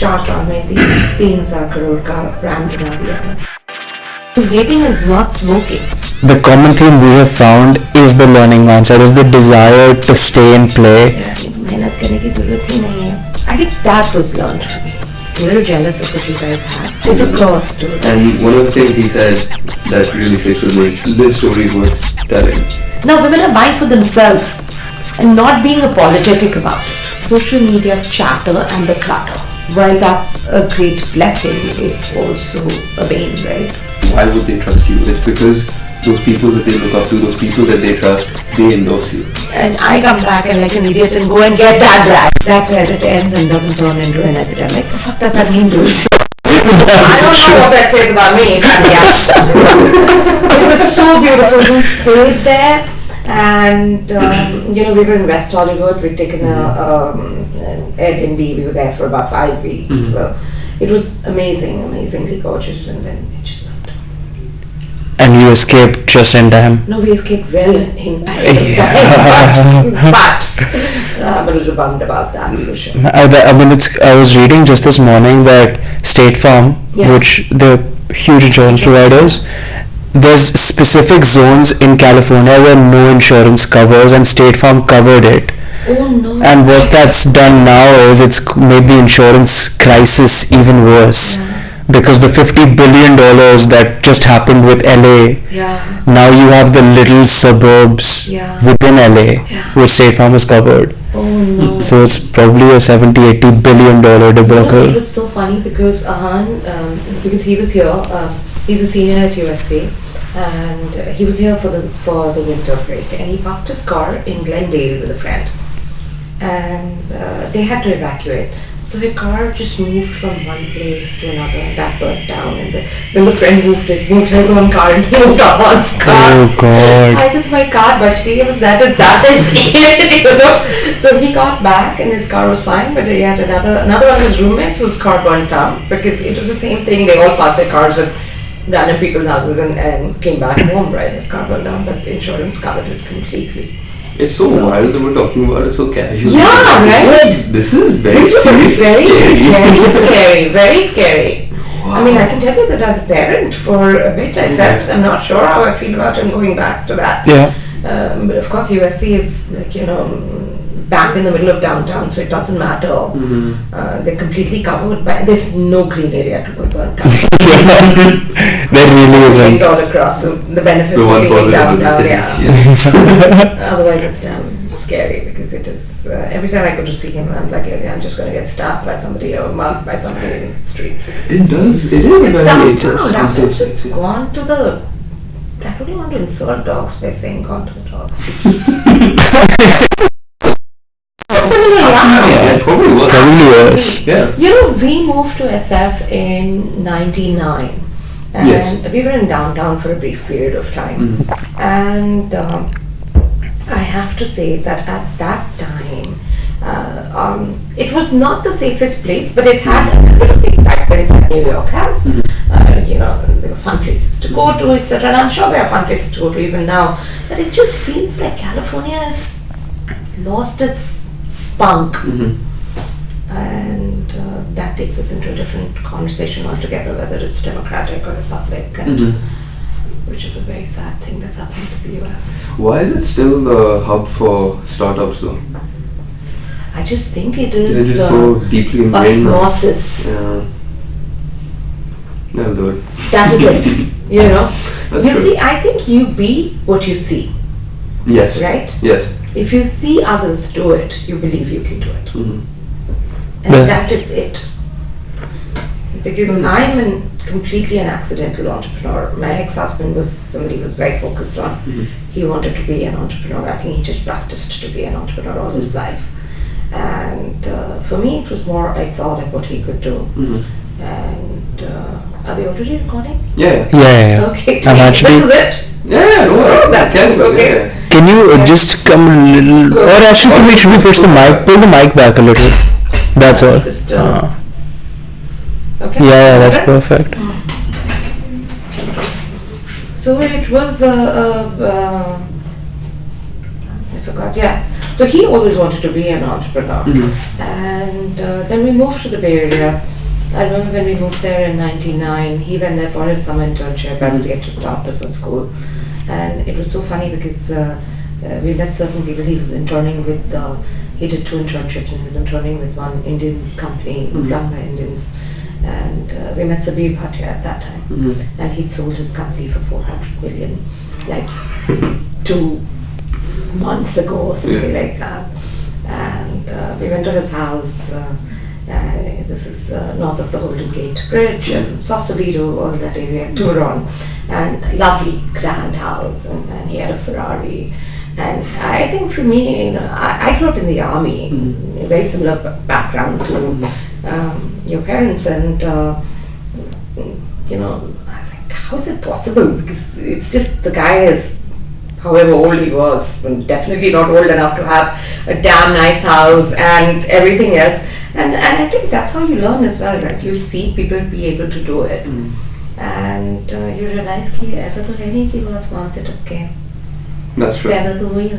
4 साल में 3,000 करोड़ का brand बना दिया. Vaping is not smoking. The common theme we have found is the learning mindset, is the desire to stay and play. मेहनत करने की जरूरत ही नहीं है. I think that was learned for me. I'm a little jealous of what you guys had. It's a cross to it. And one of the things he said that really sticks with me, this story is worth telling. Now women are buying for themselves and not being apologetic about it. Social media chatter and the clutter. While that's a great blessing, it's also a bane, right? Why would they trust you? It's because those people that they look up to, those people that they trust, they endorse you. And I come back and like an idiot and go and get that brand. That's where it ends and doesn't turn into an epidemic. The fuck does that mean, dude? I don't know what that says about me, but yeah. It was so beautiful. We stayed there and, we were in West Hollywood. We'd taken an Airbnb. We were there for about 5 weeks. So it was amazingly gorgeous, and then it just went. And you escaped just in time. No, we escaped well in time. But I'm a little bummed about that for sure. I was reading just this morning that State Farm, which they're huge insurance providers, there's specific zones in California where no insurance covers, and State Farm covered it. Oh no. And what that's done now is it's made the insurance crisis even worse. Because the $50 billion that just happened with LA, now you have the little suburbs within LA, which State Farm has covered. Oh no. So it's probably a $70-80 billion debacle. It was so funny because Ahan, because he was here, he's a senior at USC, and he was here for the winter break, and he parked his car in Glendale with a friend, and they had to evacuate. So her car just moved from one place to another, and that burnt down. And then the friend moved his own car and moved Ahan's car. Oh God! I said, "My car, bach gayi." Was that is it? So he got back, and his car was fine. But he had another one of his roommates whose car burnt down, because it was the same thing. They all parked their cars at random people's houses and came back home. Right, his car burned down, but the insurance covered it completely. It's so wild that we're talking about it so casually. Yeah, right? This is very serious and scary. Very scary, very scary. Wow. I mean, I can tell you that as a parent, for a bit I felt, I'm not sure how I feel about him going back to that. Yeah. But of course USC is like, back in the middle of downtown, so it doesn't matter. They're completely covered by, there's no green area to go burn down. There really isn't. All across, so the benefits the of being downtown, Yes. Otherwise it's damn scary, because it is, every time I go to see him, I'm like, I'm just going to get stabbed by somebody or mugged by somebody in the streets. It is It's very downtown. It's just gone to the, I don't even want to insult dogs by saying gone to the dogs. It's just Yeah, probably was. Probably was. Yeah. We moved to SF in 99, and we were in downtown for a brief period of time. And I have to say that at that time, it was not the safest place, but it had a bit of the excitement that New York has. There were fun places to go to, etc. And I'm sure there are fun places to go to even now. But it just feels like California has lost its spunk. And that takes us into a different conversation altogether, whether it's democratic or republic, and which is a very sad thing that's happening to the US. Why is it still the hub for startups though? I just think it is It is so deeply ingrained. osmosis. Yeah. That'll do it. That is it. That's You true. see, I think you be what you see, Yes. right? Yes. If you see others do it, you believe you can do it. And Yes. that is it. Because I'm completely an accidental entrepreneur. My ex-husband was somebody who was very focused on. He wanted to be an entrepreneur. I think he just practiced to be an entrepreneur all his life. And for me, it was more, I saw that what he could do. And are we already recording? Yeah. Okay. I'm actually- This is it. Yeah. No. Oh, that's good. Okay. Can you just come a little, or actually should we push the mic, pull the mic back a little? That's all. Just, okay. Yeah, that's perfect. So it was I forgot. Yeah. So he always wanted to be an entrepreneur. And then we moved to the Bay Area. I remember when we moved there in '99, he went there for his summer internship. I was yet to start business school. And it was so funny because we met certain people. He was interning with, he did 2 internships, and he was interning with one Indian company run by Indians. And we met Sabir Bhatia at that time. And he'd sold his company for 400 million, like 2 months ago or something like that. And we went to his house. This is north of the Golden Gate Bridge and Sausalito, all that area, Turon, and lovely grand house, and he had a Ferrari. And I think for me, I grew up in the army, a very similar background to your parents, and I was like, how is it possible? Because it's just the guy is, however old he was, definitely not old enough to have a damn nice house and everything else. And I think that's how you learn as well, right? You see people be able to do it, and you realize कि ऐसा तो है नहीं कि बस वहाँ से टपके. That's right. पैदा तो वही है.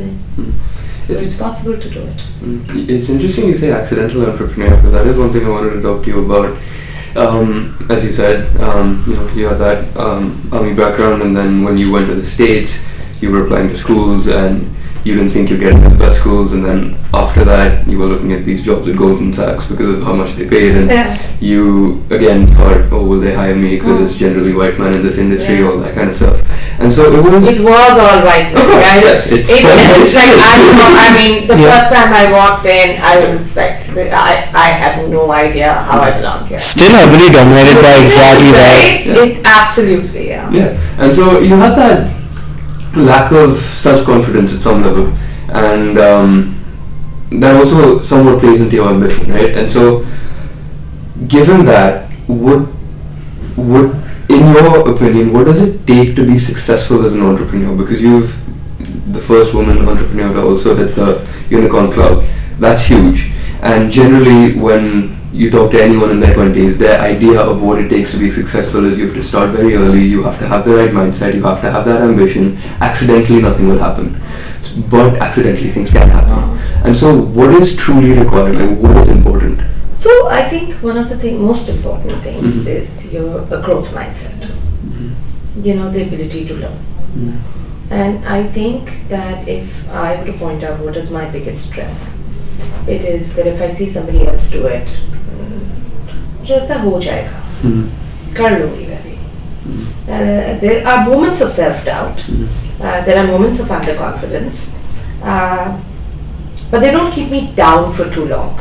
So it's possible to do it. It's interesting you say accidental entrepreneur, because that is one thing I wanted to talk to you about. As you said, you had that army background, and then when you went to the States, you were applying to schools, and you didn't think you'd get into the best schools, and then after that you were looking at these jobs at Goldman Sachs because of how much they paid, and you again thought, oh, will they hire me because it's generally white men in this industry, all that kind of stuff. And so it was all white men. Yes, it's like, I mean, the first time I walked in, I was like, I have no idea how I belong here. Still heavily dominated by exactly that. It absolutely, yeah. And so you had that lack of self-confidence at some level, and that also somewhat plays into your ambition, right? And so given that, would in your opinion, what does it take to be successful as an entrepreneur? Because you've the first woman entrepreneur to also hit the unicorn club. That's huge. And generally when you talk to anyone in their 20s, their idea of what it takes to be successful is you have to start very early, you have to have the right mindset, you have to have that ambition. Accidentally nothing will happen, but accidentally things can happen. And so what is truly required, like what is important? So I think one of the most important things is a growth mindset. The ability to learn. And I think that if I were to point out what is my biggest strength, it is that if I see somebody else do it, हो जाएगा, कर लूँगी मैं भी. There are moments of self-doubt, there are moments of underconfidence, but they don't keep me down for too long.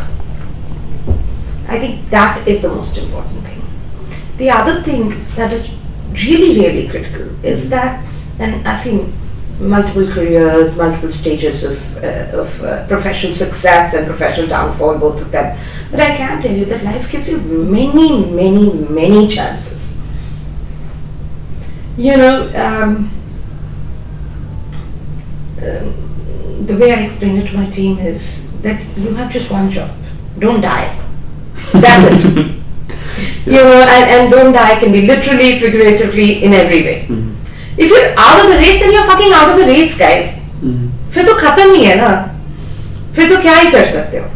I think that is the most important thing. The other thing that is really, really critical is that, and I've seen multiple careers, multiple stages of professional success and professional downfall, both of them. But I can tell you that life gives you many, many, many chances. The way I explain it to my team is that you have just one job. Don't die. That's it. And don't die can be literally, figuratively, in every way. If you're out of the race, then you're fucking out of the race, guys. फिर तो खत्म ही है ना. फिर तो क्या ही कर सकते हो.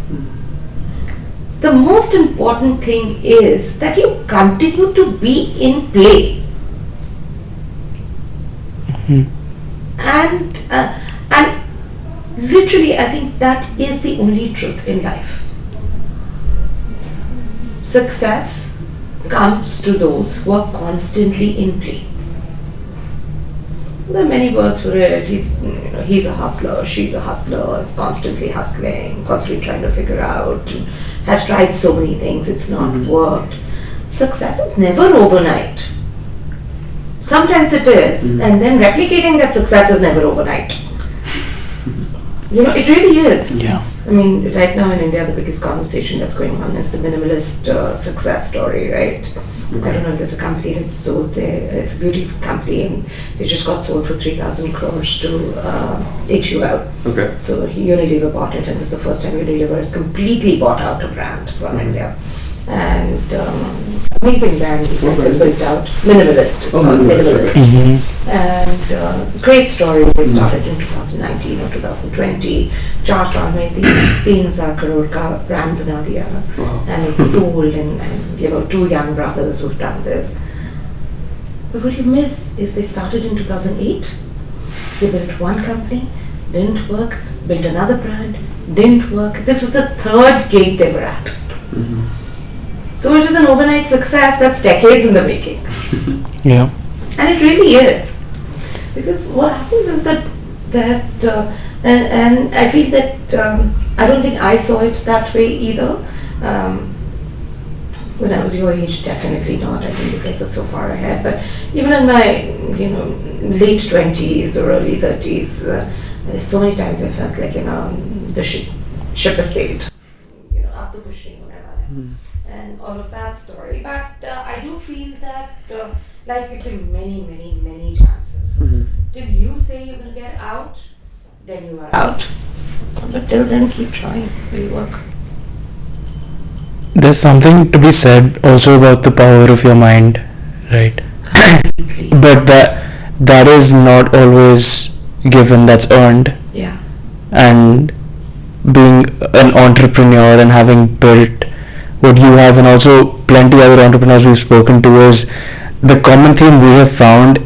The most important thing is that you continue to be in play. And literally, I think that is the only truth in life. Success comes to those who are constantly in play. There are many words for it. He's a hustler, she's a hustler, is constantly hustling, constantly trying to figure out, has tried so many things, it's not worked. Success is never overnight. Sometimes it is, and then replicating that success is never overnight. It really is. Yeah. I mean, right now in India, the biggest conversation that's going on is the minimalist success story, right? I don't know if there's a company that's sold there. It's a beauty company, and they just got sold for 3,000 crores to HUL. Okay. So Unilever bought it, and this is the first time Unilever has completely bought out a brand from India. and amazing brand these guys have built out. Minimalist, it's called Minimalist. And great story. They started in 2019 or 2020. 4 साल में 3,000 crore का brand बना दिया, and it's sold, and 2 young brothers who've done this. But what you miss is they started in 2008. They built one company, didn't work. Built another brand, didn't work. This was the 3rd gig they were at. So it is an overnight success that's decades in the making. Yeah. And it really is. Because what happens is that and I feel that I don't think I saw it that way either. When I was your age, definitely not. I think because it's so far ahead. But even in my, late 20s or early 30s, there's so many times I felt like, the ship has sailed. Up the push and all of that story. But I do feel that life gives you many, many, many chances. Till you say you're going to get out, then you are out. But till then, keep trying. It'll work. There's something to be said also about the power of your mind, right? But that is not always given, that's earned. Yeah. And being an entrepreneur and having built what you have, and also plenty other entrepreneurs we've spoken to, is the common theme we have found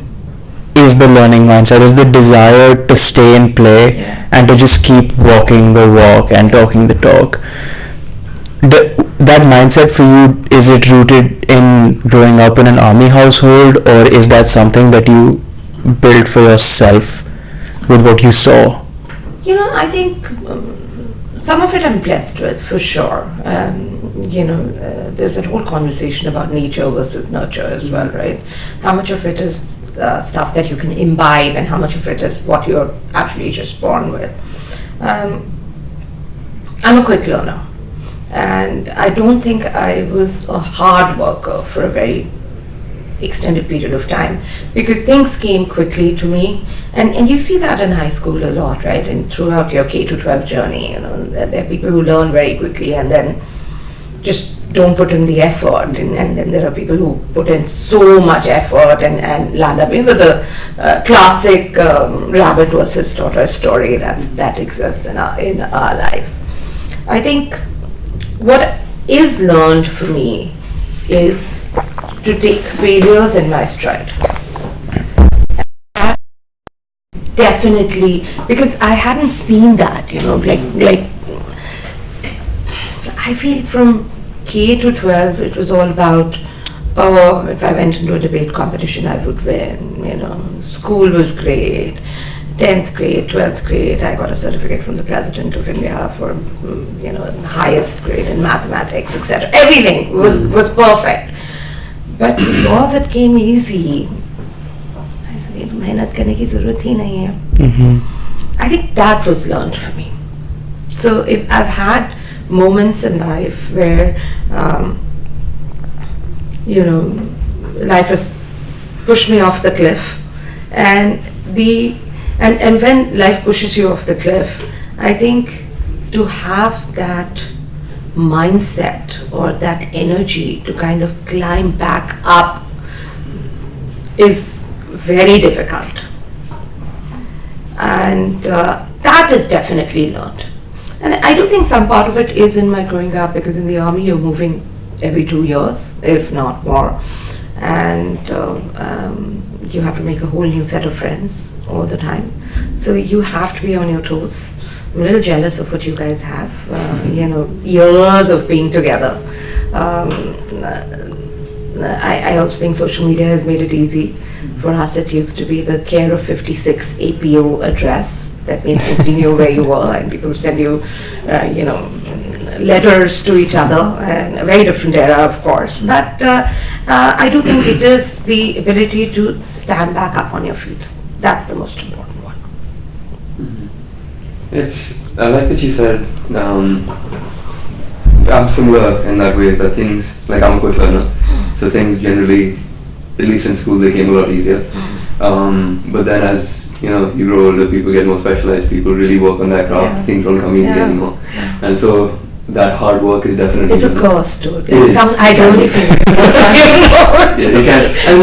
is the learning mindset, is the desire to stay in play, and to just keep walking the walk and talking the talk. That mindset for you, is it rooted in growing up in an army household, or is that something that you built for yourself with what you saw? I think some of it I'm blessed with, for sure. There's that whole conversation about nature versus nurture as well, right? How much of it is stuff that you can imbibe, and how much of it is what you're actually just born with. I'm a quick learner, and I don't think I was a hard worker for a very extended period of time, because things came quickly to me, and you see that in high school a lot, right? And throughout your K to 12 journey, there are people who learn very quickly and then just don't put in the effort, and then there are people who put in so much effort and land up in the classic rabbit versus tortoise story that exists in our lives. I think what is learned for me is to take failures in my stride. Definitely, because I hadn't seen that, like I feel from K to 12 it was all about, if I went into a debate competition I would win, school was great, 10th grade, 12th grade, I got a certificate from the President of India for, highest grade in mathematics, etc. Everything was perfect. But because it came easy, I said, मेहनत करने की ज़रूरत ही नहीं है. I think that was learned for me. So if I've had moments in life where, life has pushed me off the cliff, and when life pushes you off the cliff, I think to have that mindset or that energy to kind of climb back up is very difficult, and that is definitely learned. And I do think some part of it is in my growing up, because in the army you're moving every 2 years, if not more, and you have to make a whole new set of friends all the time, so you have to be on your toes. I'm a little jealous of what you guys have, years of being together. I also think social media has made it easy. For us, it used to be the care of 56 APO address. That means nobody knew where you were, and people would send you, letters to each other, and a very different era, of course. But I do think it is the ability to stand back up on your feet. That's the most important one. I like that you said, I'm similar in that way, that things, like I'm a quick learner, so things generally, at least in school, they came a lot easier. But then as you grow older, people get more specialized, people really work on that craft, things don't come easy anymore. And so that hard work is definitely... It's a curse, dude. I don't think it's a curse, you can. And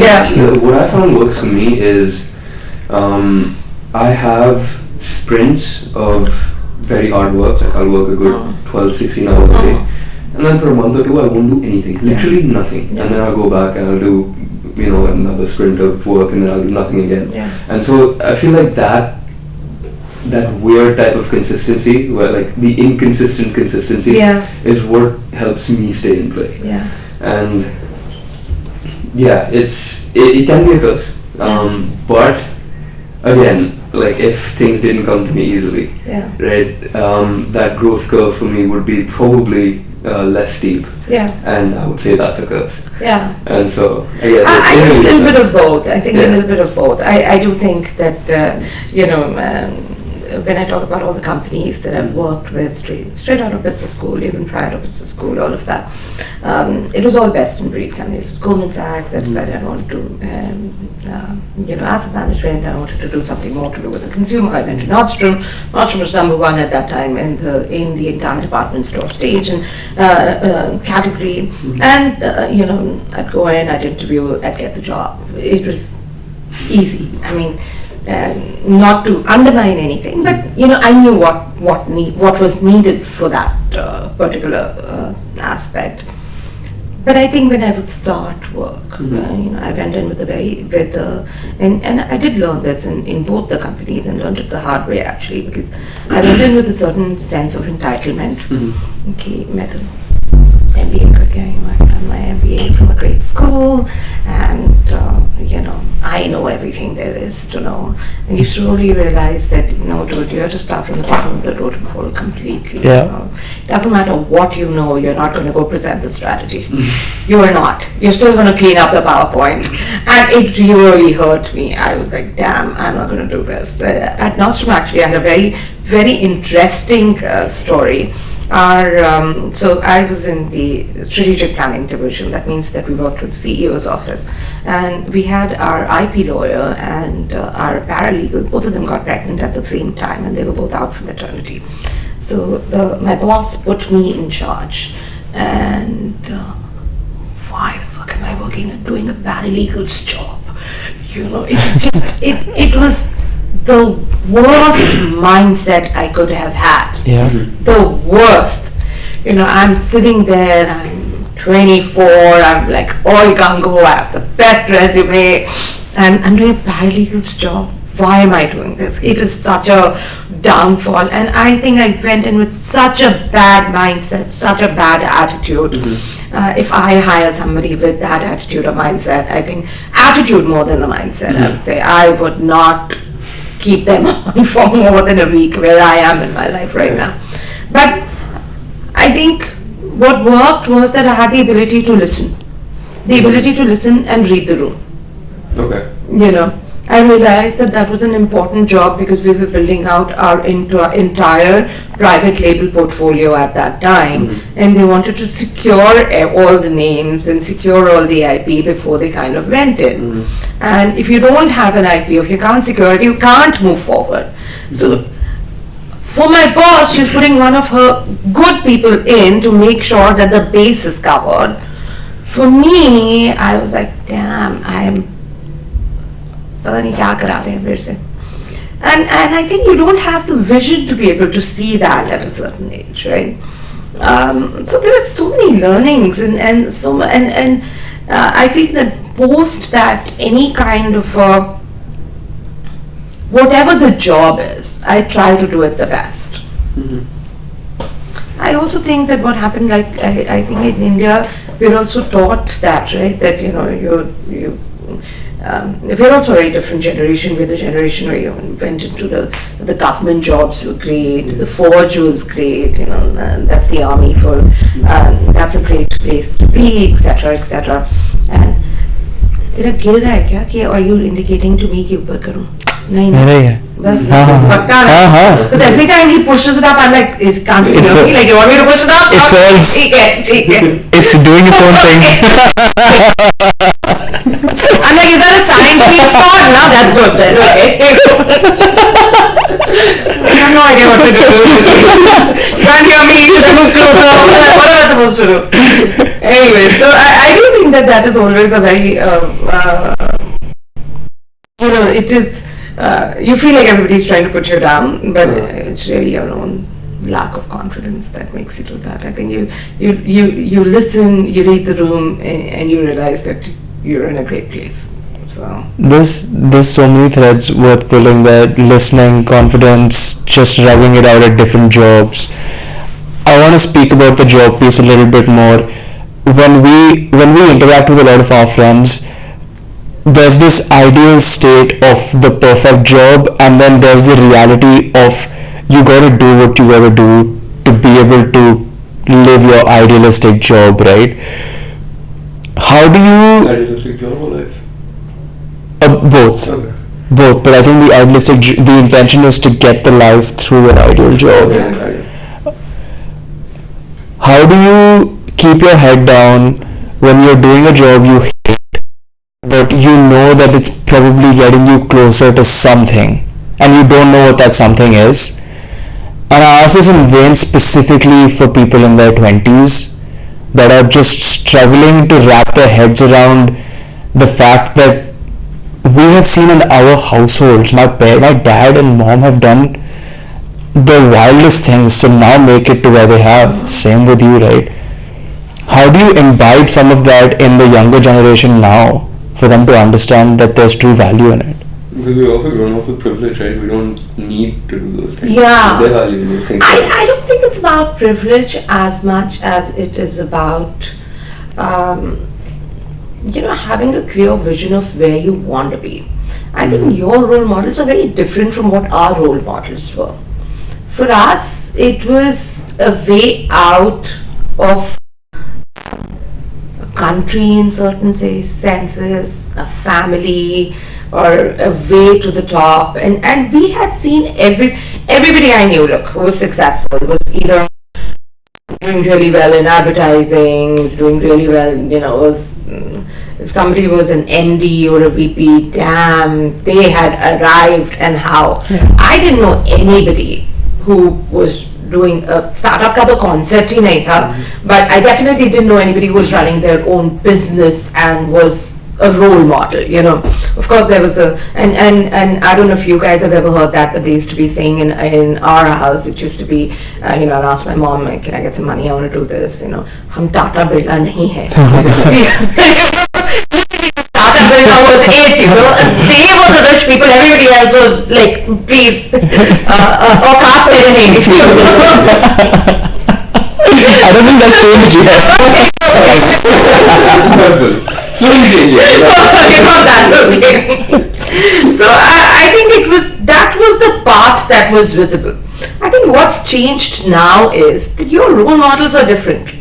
what I found works for me is I have sprints of very hard work. Like I'll work a good 12, 16 hours a day. And then for a month or two, I won't do anything. Literally nothing. And then I'll go back and I'll do, another sprint of work, and then I'll do nothing again. And so I feel like that weird type of consistency, where like the inconsistent consistency is what helps me stay in play. And it can be a curse. But again, like if things didn't come to me easily, right, that growth curve for me would be probably less steep. And I would say that's a curse. And so I guess I think a little bit of both. I think a little bit of both. I do think that when I talk about all the companies that I've worked with straight out of business school, even prior to business school, all of that, it was all best in breed companies. Goldman Sachs, I decided I wanted to, asset management, I wanted to do something more to do with the consumer. I went to Nordstrom. Nordstrom was number one at that time in the entire department store stage and category. And, I'd go in, I'd interview, I'd get the job. It was easy. I mean, not to undermine anything, but I knew what was needed for that particular aspect. But I think when I would start work, I went in and I did learn this in both the companies, and learned it the hard way actually, because I went in with a certain sense of entitlement. Okay, method. MBA I've done my MBA from a great school, and I know everything there is to know. And you slowly realize that no, dude, you have to start from the bottom of the totem pole completely. It doesn't matter what you know, you're not going to go present the strategy. You are not. You're still going to clean up the PowerPoint, and it really hurt me. I was like, damn, I'm not going to do this. At Nordstrom, actually, I had a very, very interesting story. So I was in the strategic planning division. That means that we worked with the CEO's office, and we had our IP lawyer and our paralegal. Both of them got pregnant at the same time, and they were both out for maternity. So my boss put me in charge, and why the fuck am I doing a paralegal's job? It's just it was the worst mindset I could have had. The worst. I'm sitting there, I'm 24, I'm like all gung-ho, I have the best resume, and I'm doing a paralegal's job. Why am I doing this? It is such a downfall, and I think I went in with such a bad mindset, such a bad attitude. If I hire somebody with that attitude or mindset, I think attitude more than the mindset, I would say, I would not keep them on for more than a week, where I am in my life right now. But I think what worked was that I had the ability to listen. The ability to listen and read the room. I realized that was an important job, because we were building out our entire private label portfolio at that time, and they wanted to secure all the names and secure all the IP before they kind of went in. And if you don't have an IP, if you can't secure it, you can't move forward. So for my boss, she's putting one of her good people in to make sure that the base is covered. For me, I was like, damn, and I think you don't have the vision to be able to see that at a certain age, right? So there are so many learnings, and I feel that post that, any kind of whatever the job is, I try to do it the best. I also think that what happened, like I think in India, we're also taught that, right? That we're also a very different generation. We're the generation where you went into the government jobs were great, the forge was great, that's the army for, that's a great place to be, etc., etc. And तेरा गिर रहा है क्या, कि are you indicating to me कि ऊपर करूँ? नहीं नहीं बस पक्का ना. But every time he pushes it up, I'm like, can't you hear me? Like, you want me to push it up? It falls. ठीक है. It's doing its own thing. I'm like, is that a sign to be installed? No, that's good then. Okay. I have no idea what to do. You can't hear me, you move closer. What am I supposed to do? Anyway, so I do think that is always a very, it is, you feel like everybody's trying to put you down, but it's really your own lack of confidence that makes you do that. I think you listen, you read the room, and you realize that you're in a great place. So there's so many threads worth pulling there: listening, confidence, just rubbing it out at different jobs. I want to speak about the job piece a little bit more. When we interact with a lot of our friends, there's this ideal state of the perfect job, and then there's the reality of you gotta do what you gotta do to be able to live your idealistic job, right? How do you... Idealistic job or life? Both. Okay. Both, but I think the intention is to get the life through your ideal job. Okay. How do you keep your head down when you're doing a job you hate, but you know that it's probably getting you closer to something, and you don't know what that something is? And I ask this in vain specifically for people in their 20s that are just struggling to wrap their heads around the fact that we have seen in our households, my dad and mom have done the wildest things to now make it to where they have. Same with you, right? How do you imbibe some of that in the younger generation now for them to understand that there's true value in it? Because we're also grown up with privilege, right? We don't need to do those things. Yeah. There's value in those things. I don't think it's about privilege as much as it is about having a clear vision of where you want to be. I think your role models are very different from what our role models were. For us, it was a way out of a country in certain senses, a family, or a way to the top. And we had seen everybody I knew, who was successful was either doing really well in advertising, was doing really well, if somebody was an MD or a VP, damn, they had arrived and how. Yeah. I didn't know anybody who was doing a startup ka to concept hi nahi tha, but I definitely didn't know anybody who was running their own business and was a role model, Of course there was and I don't know if you guys have ever heard that, but they used to be saying in our house, it used to be, I'll ask my mom, can I get some money, I want to do this, hum Tata Birla nahi hai. Tata Birla was it, they were the rich people, everybody else was like, please, auqaat mein nahi. I don't think that's changed yet. Slowly changing. So I think that was the path that was visible. I think what's changed now is that your role models are different.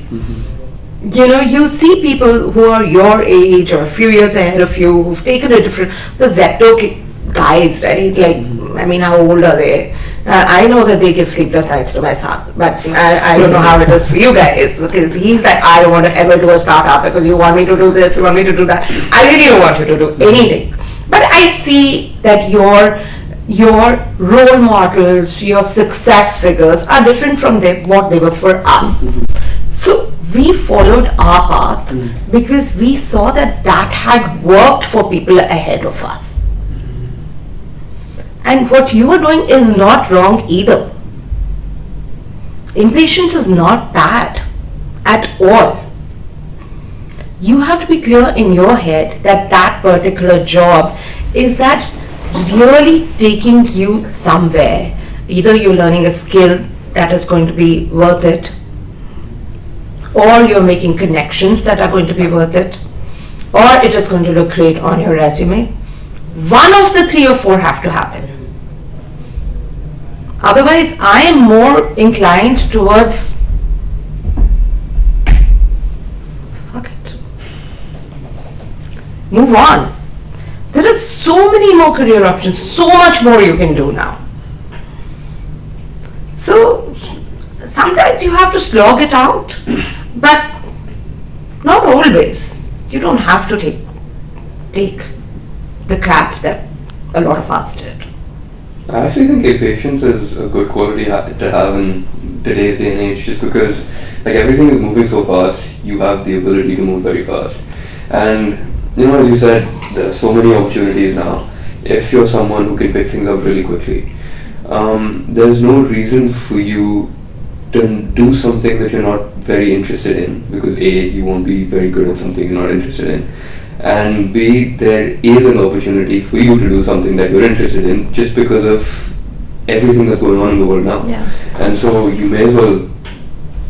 You see people who are your age or a few years ahead of you who've taken the Zepto guys, right? How old are they? I know that they give sleepless nights to my son, but I don't know how it is for you guys, because he's like, I don't want to ever do a startup because you want me to do this, you want me to do that. I really don't want you to do anything. But I see that your role models, your success figures are different from what they were for us. So we followed our path because we saw that had worked for people ahead of us. And what you are doing is not wrong either. Impatience is not bad at all. You have to be clear in your head that particular job is that really taking you somewhere. Either you're learning a skill that is going to be worth it, or you're making connections that are going to be worth it, or it is going to look great on your resume. One of the 3 or 4 have to happen. Otherwise, I am more inclined towards fuck it. Move on. There are so many more career options, so much more you can do now. So sometimes you have to slog it out, but not always. You don't have to take the crap that a lot of us did. I actually think impatience is a good quality to have in today's day and age, just because like everything is moving so fast, you have the ability to move very fast. And as you said, there are so many opportunities now. If you're someone who can pick things up really quickly, there's no reason for you to do something that you're not very interested in, because A, you won't be very good at something you're not interested in, and B, there is an opportunity for you to do something that you're interested in just because of everything that's going on in the world now. Yeah. And so you may as well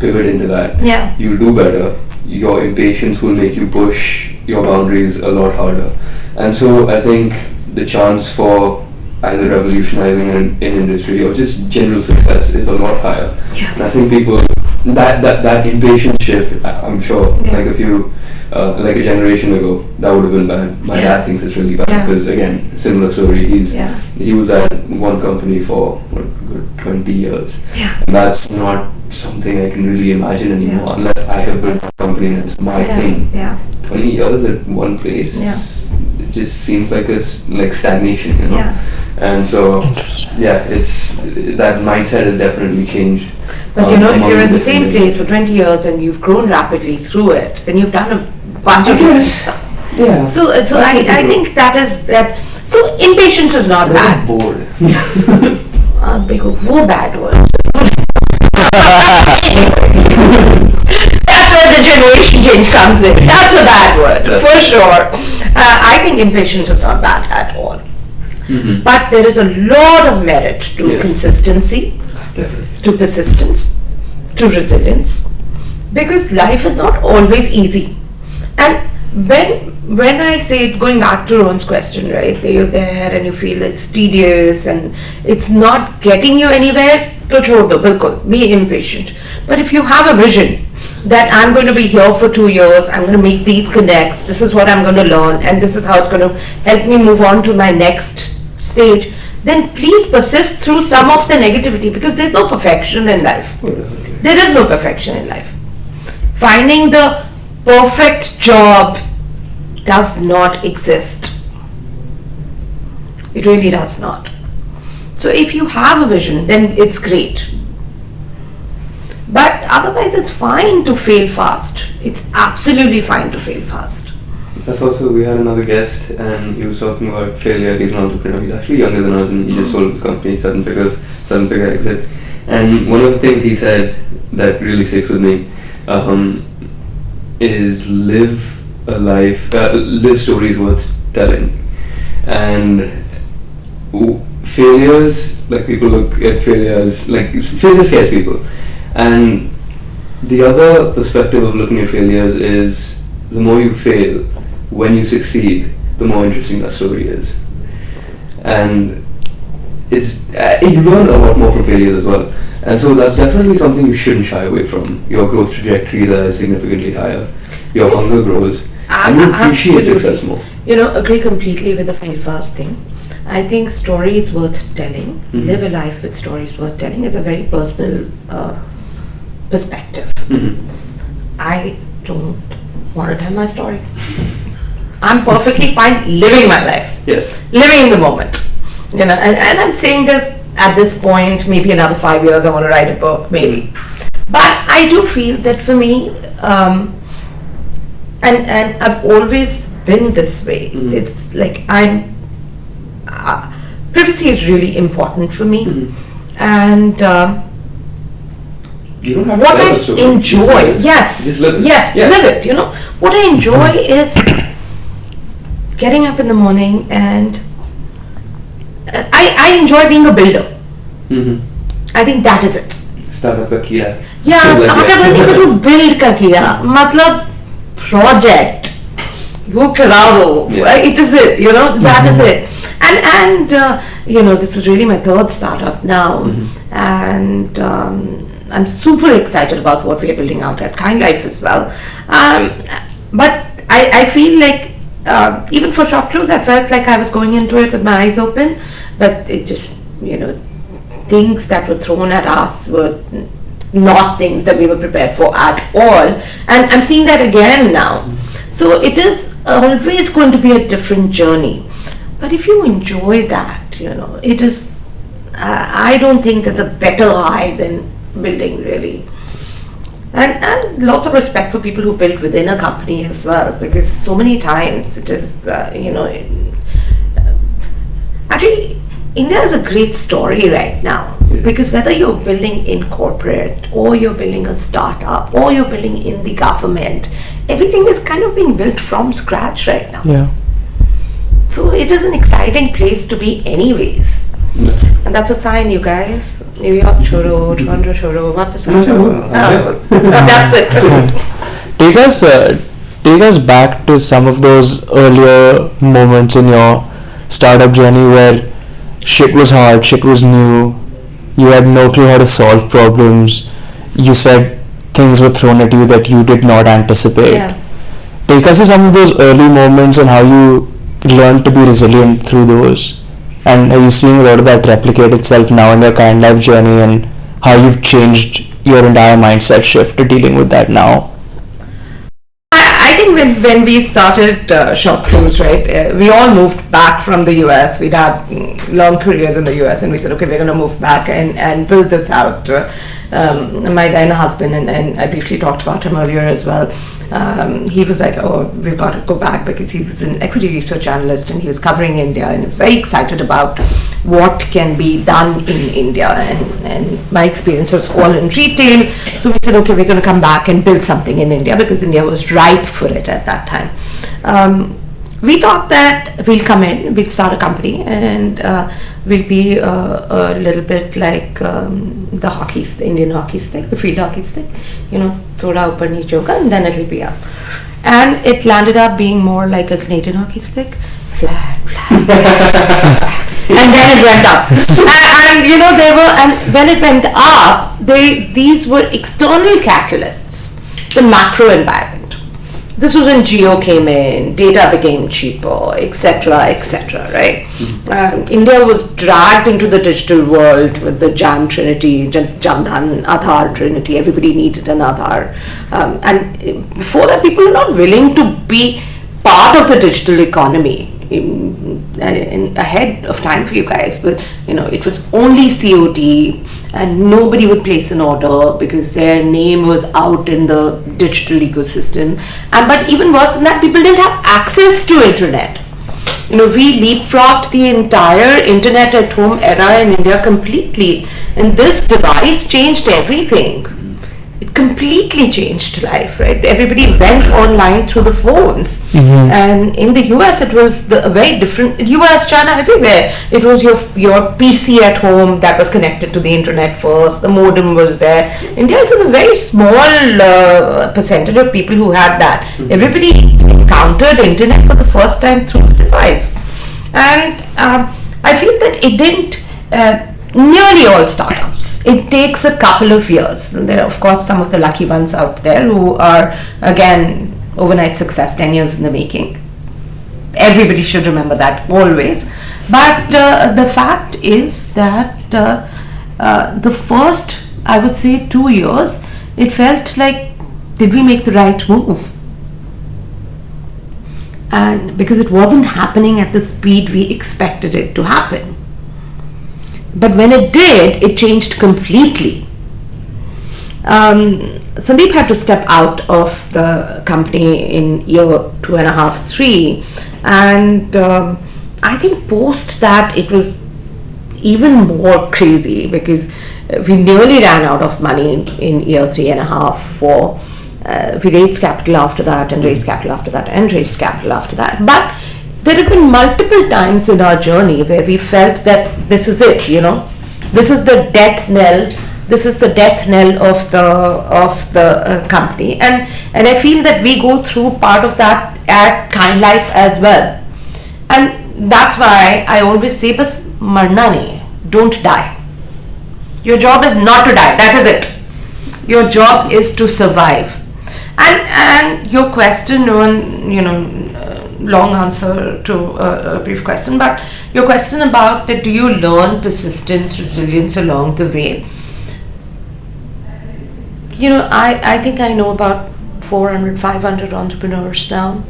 pivot into that. Yeah. You'll do better. Your impatience will make you push your boundaries a lot harder. And so I think the chance for either revolutionizing an industry or just general success is a lot higher. Yeah. And I think people, that impatient shift, I'm sure, like like a generation ago, that would have been bad. My dad thinks it's really bad because, again, similar story. He was at one company for good 20 years. Yeah. And that's not something I can really imagine anymore unless I have built a company and it's my thing. Yeah. 20 years at one place, it just seems like it's like stagnation, Yeah. And so, it's that mindset has definitely changed. But if you're in the same place for 20 years and you've grown rapidly through it, then you've done a bunch of different stuff. Yeah. So I think that is that. So impatience is not bad. Bored. देखो वो bad word. That's where the generation change comes in. That's a bad word for sure. I think impatience is not bad at all. Mm-hmm. But there is a lot of merit to consistency, to persistence, to resilience, because life is not always easy. And when I say, going back to Ron's question, right, you're there and you feel it's tedious and it's not getting you anywhere, to chhod do, bilkul, be impatient. But if you have a vision that I'm going to be here for 2 years, I'm going to make these connects, this is what I'm going to learn, and this is how it's going to help me move on to my next stage, then please persist through some of the negativity, because there's no perfection in life. There is no perfection in life. Finding the perfect job does not exist. It really does not. So if you have a vision, then it's great. But otherwise, it's fine to fail fast. It's absolutely fine to fail fast. That's also, we had another guest and he was talking about failure. He's an entrepreneur. He's actually younger than us and he just sold his company, seven figure exit. And one of the things he said that really sticks with me is live stories worth telling. And failures, like people look at failures, like failure scares people. And the other perspective of looking at failures is the more you fail, when you succeed, the more interesting that story is. And it's you learn a lot more from failures as well. And so that's definitely something you shouldn't shy away from. Your growth trajectory there is significantly higher. Your hunger grows. And you appreciate success more. Agree completely with the fail fast thing. I think stories worth telling, live a life with stories worth telling, is a very personal perspective. I don't want to tell my story. I'm perfectly fine living my life. Yes. Living in the moment. And I'm saying this at this point, maybe another 5 years I want to write a book, maybe. But I do feel that for me, and I've always been this way. It's like privacy is really important for me. And you don't have what I enjoy, just live it. Live it. What I enjoy is getting up in the morning, and I enjoy being a builder. I think that is it. Startup ka kiya. Yeah, startup नहीं कुछ build का किया, मतलब project वो करा दो. It is it, that is it. And this is really my third startup now, and I'm super excited about what we are building out at Kind Life as well. But I feel like even for ShopClues, I felt like I was going into it with my eyes open, but it just, things that were thrown at us were not things that we were prepared for at all. And I'm seeing that again now. So it is always going to be a different journey. But if you enjoy that, it is I don't think there's a better high than building, really. And lots of respect for people who build within a company as well, because so many times it is, actually, India is a great story right now, because whether you're building in corporate, or you're building a startup, or you're building in the government, everything is kind of being built from scratch right now. Yeah. So it is an exciting place to be anyways. And that's a sign, you guys. New York choro, Toronto choro, Wapas choro. That's it. Take us back to some of those earlier moments in your startup journey where shit was hard, shit was new, you had no clue how to solve problems, you said things were thrown at you that you did not anticipate. Yeah. Take us to some of those early moments and how you learned to be resilient through those. And are you seeing a lot of that replicate itself now in your current life journey, and how you've changed your entire mindset shift to dealing with that now? I think when we started ShopClues, right, we all moved back from the US. We'd had long careers in the US, and we said, okay, we're going to move back and build this out. My then husband, and I briefly talked about him earlier as well, he was like, oh, we've got to go back, because he was an equity research analyst and he was covering India and very excited about what can be done in India, and my experience was all in retail. So we said, okay, we're going to come back and build something in India, because India was ripe for it at that time. We thought that we'll come in, we'll start a company, and we'll be a little bit like the hockey, the Indian hockey stick, the field hockey stick, thoda upar niche hoga, and then it'll be up. And it landed up being more like a Canadian hockey stick, flat. And then it went up. And when it went up, these were external catalysts, the macro environment. This was when Geo came in, data became cheaper, etc., right? India was dragged into the digital world with the Jan Trinity, Jandhan, Aadhaar Trinity. Everybody needed an Aadhaar. And before that, people were not willing to be part of the digital economy. Ahead of time for you guys, but it was only COD, and nobody would place an order because their name was out in the digital ecosystem. But even worse than that, people didn't have access to internet. We leapfrogged the entire internet at home era in India completely, and this device changed everything. It completely changed life, right? Everybody went online through the phones. And in the US, it was a very different, US, China, everywhere. It was your PC at home that was connected to the internet first. The modem was there. India, it was a very small percentage of people who had that. Everybody encountered internet for the first time through the device. And I feel that it didn't, nearly all startups, it takes a couple of years. There are, of course, some of the lucky ones out there who are, again, overnight success, 10 years in the making. Everybody should remember that always. But the fact is that the first, I would say, 2 years, it felt like, did we make the right move? And because it wasn't happening at the speed we expected it to happen. But when it did, it changed completely. Sandeep had to step out of the company in year 2.5, 3. And I think post that, it was even more crazy, because we nearly ran out of money in year 3.5, 4. We raised capital after that, and raised capital after that, and raised capital after that. But there have been multiple times in our journey where we felt that this is it, this is the death knell. This is the death knell of the company, and I feel that we go through part of that at Kind Life as well, and that's why I always say, bas marna nahi, don't die. Your job is not to die. That is it. Your job is to survive. And your question on long answer to a brief question, but your question about that, do you learn persistence, resilience along the way? I think I know about 400, 500 entrepreneurs now,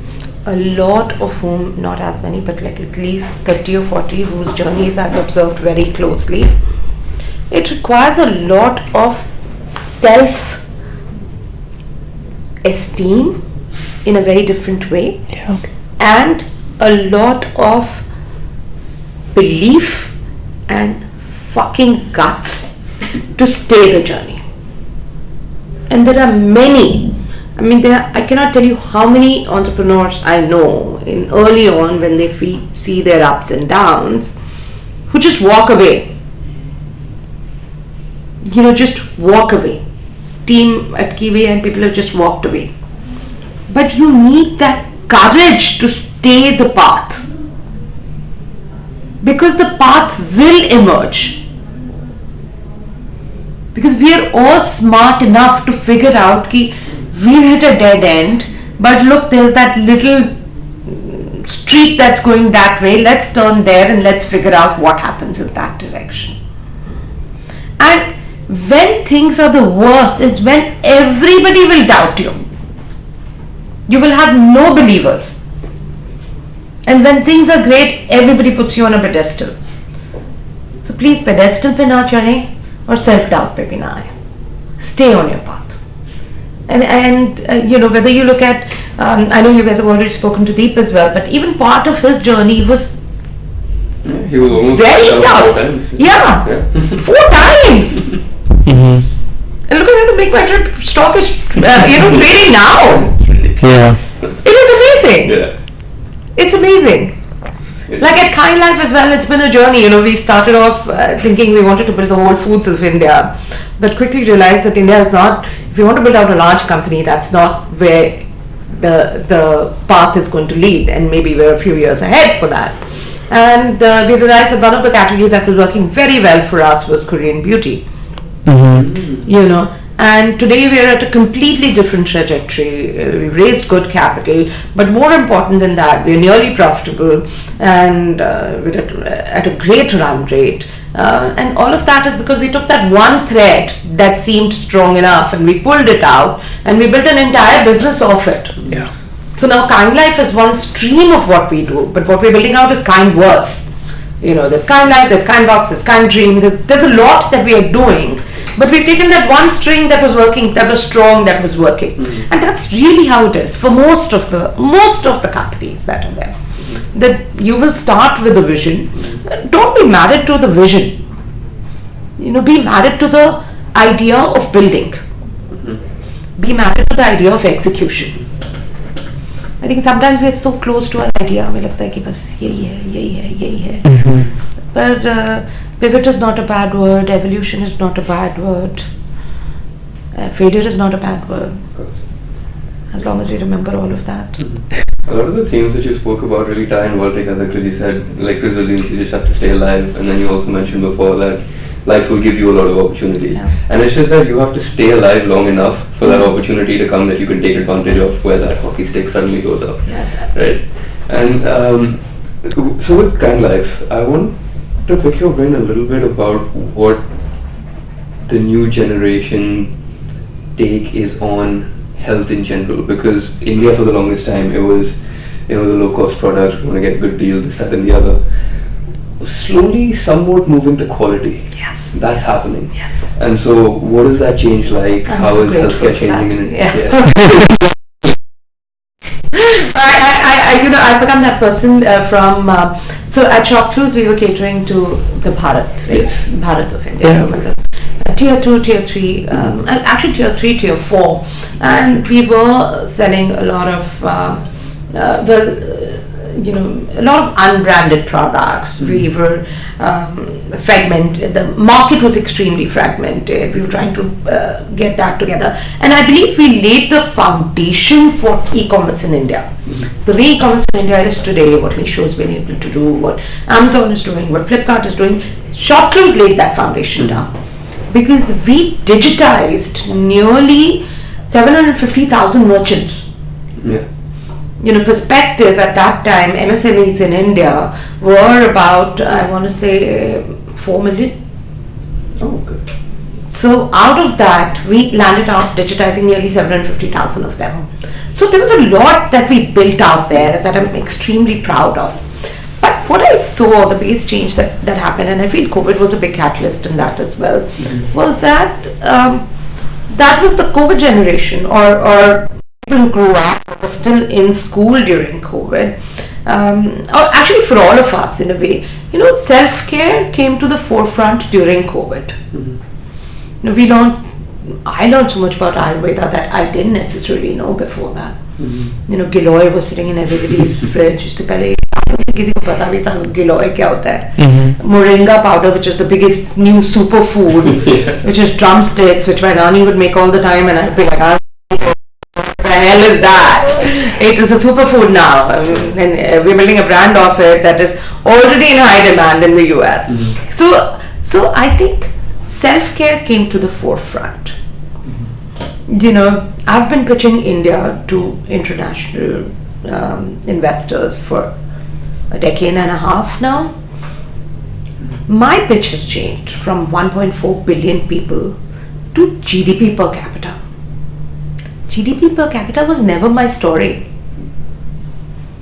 a lot of whom, not as many, but like at least 30 or 40 whose journeys I've observed very closely. it requires a lot of self-esteem in a very different way, and a lot of belief and fucking guts to stay the journey. And there are many. I mean, I cannot tell you how many entrepreneurs I know in early on when they see their ups and downs, who just walk away. Just walk away. Team at Kiwi and people have just walked away. But you need that courage to stay the path. Because the path will emerge. Because we are all smart enough to figure out that we've hit a dead end, but look, there's that little street that's going that way. Let's turn there and let's figure out what happens in that direction. And when things are the worst is when everybody will doubt you. You will have no believers. And when things are great, everybody puts you on a pedestal. So please, pedestal pe na chade or self-doubt pe bhi na aaye. Stay on your path. And whether you look at, I know you guys have already spoken to Deep as well, but even part of his journey was he was almost very tough. 4 times. Yeah. 4 times. And look at where the Big Metro stock is, trading now. Yes. It is amazing. Yeah. It's amazing. Like at Kind Life as well, it's been a journey. We started off thinking we wanted to build the Whole Foods of India, but quickly realized that India is not. If you want to build out a large company, that's not where the path is going to lead, and maybe we're a few years ahead for that. And we realized that one of the categories that was working very well for us was Korean beauty. And today we are at a completely different trajectory. We raised good capital, but more important than that, we are nearly profitable, and we're at a great run rate. And all of that is because we took that one thread that seemed strong enough and we pulled it out and we built an entire business off it. Yeah. So now Kind Life is one stream of what we do, but what we're building out is Kind Verse. There's Kind Life, there's Kind Box, there's Kind Dream, there's a lot that we are doing. But we've taken that one string that was working, that was strong, that was working. And that's really how it is for most of the companies that are there. That you will start with a vision. Don't be married to the vision. Be married to the idea of building. Be married to the idea of execution. I think sometimes we're so close to an idea, हमें लगता है कि बस यही है. But pivot is not a bad word. Evolution is not a bad word. Failure is not a bad word. As long as we remember all of that. A lot of the themes that you spoke about really tie in well together, because you said resilience, you just have to stay alive, and then you also mentioned before that life will give you a lot of opportunities. Yeah. And it's just that you have to stay alive long enough for that opportunity to come that you can take advantage of, where that hockey stick suddenly goes up. Yes. Right. And so with Kind Life, I want to pick your brain a little bit about what the new generation take is on health in general, because India for the longest time it was the low cost products, we want to get a good deal, this, that and the other. Slowly somewhat moving to quality. Yes. That's happening. Yes. And so what does that change like? I'm How so is grateful healthcare for that. changing in Yeah. Yes. I've become that person from. So at ShopClues we were catering to the Bharat, right? Yes. Bharat of India. Yeah. Tier 2, Tier 3, actually Tier 3, Tier 4, and we were selling a lot of a lot of unbranded products. We were fragmented. The market was extremely fragmented. We were trying to get that together, and I believe we laid the foundation for e-commerce in India. The way e-commerce in India is today, what Meesho has been able to do, what Amazon is doing, what Flipkart is doing, ShopClues laid that foundation down, because we digitized nearly 750,000 merchants. Yeah. Perspective at that time, MSMEs in India were about, I want to say, 4 million. Oh, good. So out of that, we landed up digitizing nearly 750,000 of them. So there was a lot that we built out there that I'm extremely proud of. But what I saw, the biggest change that happened, and I feel COVID was a big catalyst in that as well, was that that was the COVID generation, or people who grew up or were still in school during COVID, or actually for all of us in a way. Self-care came to the forefront during COVID. I learned so much about Ayurveda that I didn't necessarily know before that. Giloy was sitting in everybody's fridge. इससे पहले किसी को पता भी था गिलोय क्या होता है. Moringa powder, which is the biggest new superfood, yes. Which is drumsticks, which my nanny would make all the time, and I'd be like, what the hell is that? It is a superfood now, and we're building a brand of it that is already in high demand in the US. So I think self-care came to the forefront. I've been pitching India to international investors for a decade and a half now. My pitch has changed from 1.4 billion people to GDP per capita. GDP per capita was never my story.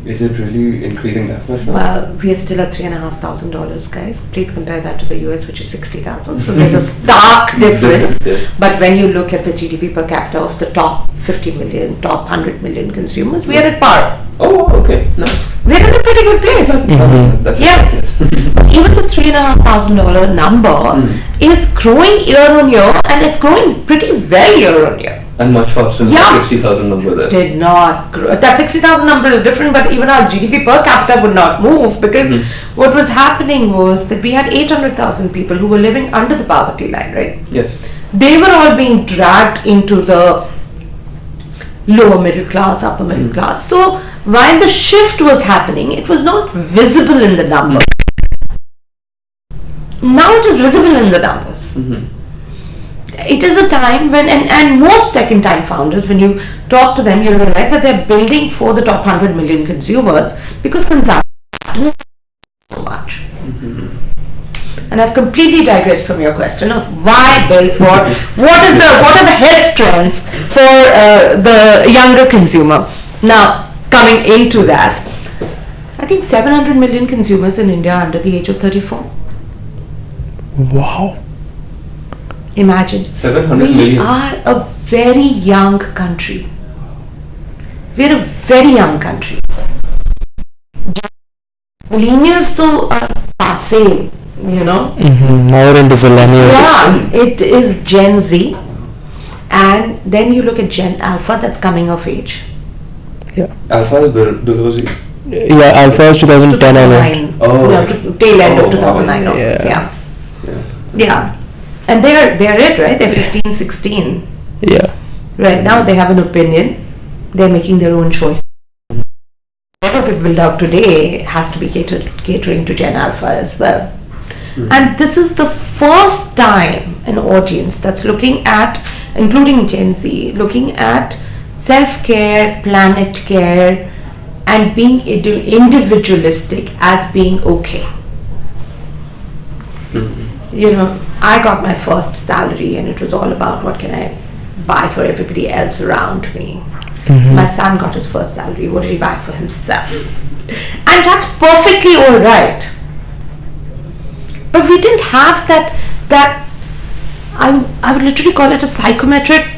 Is it really increasing that much? Well, we are still at $3,500, guys. Please compare that to the US, which is 60,000. So there's a stark difference. Yes. But when you look at the GDP per capita of the top 50 million, top 100 million consumers, we are at par. Oh, okay, nice. We're in a pretty good place. Yes. Even this $3,500 number is growing year on year, and it's growing pretty well year on year. And much faster than the 60,000 number there. Did not grow. That 60,000 number is different, but even our GDP per capita would not move, because what was happening was that we had 800,000 people who were living under the poverty line, right? Yes. They were all being dragged into the lower middle class, upper middle class. So while the shift was happening, it was not visible in the number. Now it is visible in the numbers. It is a time when, and most second time founders, when you talk to them, you'll realize that they're building for the top 100 million consumers, because consumption is so much. And I've completely digressed from your question of why build for, what are the health trends for the younger consumer. Now, coming into that, I think 700 million consumers in India are under the age of 34. Wow. Imagine. 700 we million. are a very young country. We're a very young country. Millennials are passé, Now we're into millennials. Yeah, it is Gen Z. And then you look at Gen Alpha that's coming of age. Yeah. Alpha is below Z. Yeah, Alpha is 2010 2009. Tail end of 2009 wow. onwards, yeah. And they're it, right? They're 15, 16. Yeah. Right now they have an opinion. They're making their own choice. Whatever we build out today has to be catering to Gen Alpha as well. And this is the first time an audience that's looking at, including Gen Z, looking at self-care, planet care, and being individualistic as being okay. I got my first salary, and it was all about what can I buy for everybody else around me. My son got his first salary. What did he buy for himself? And that's perfectly all right. But we didn't have that I would literally call it a psychometric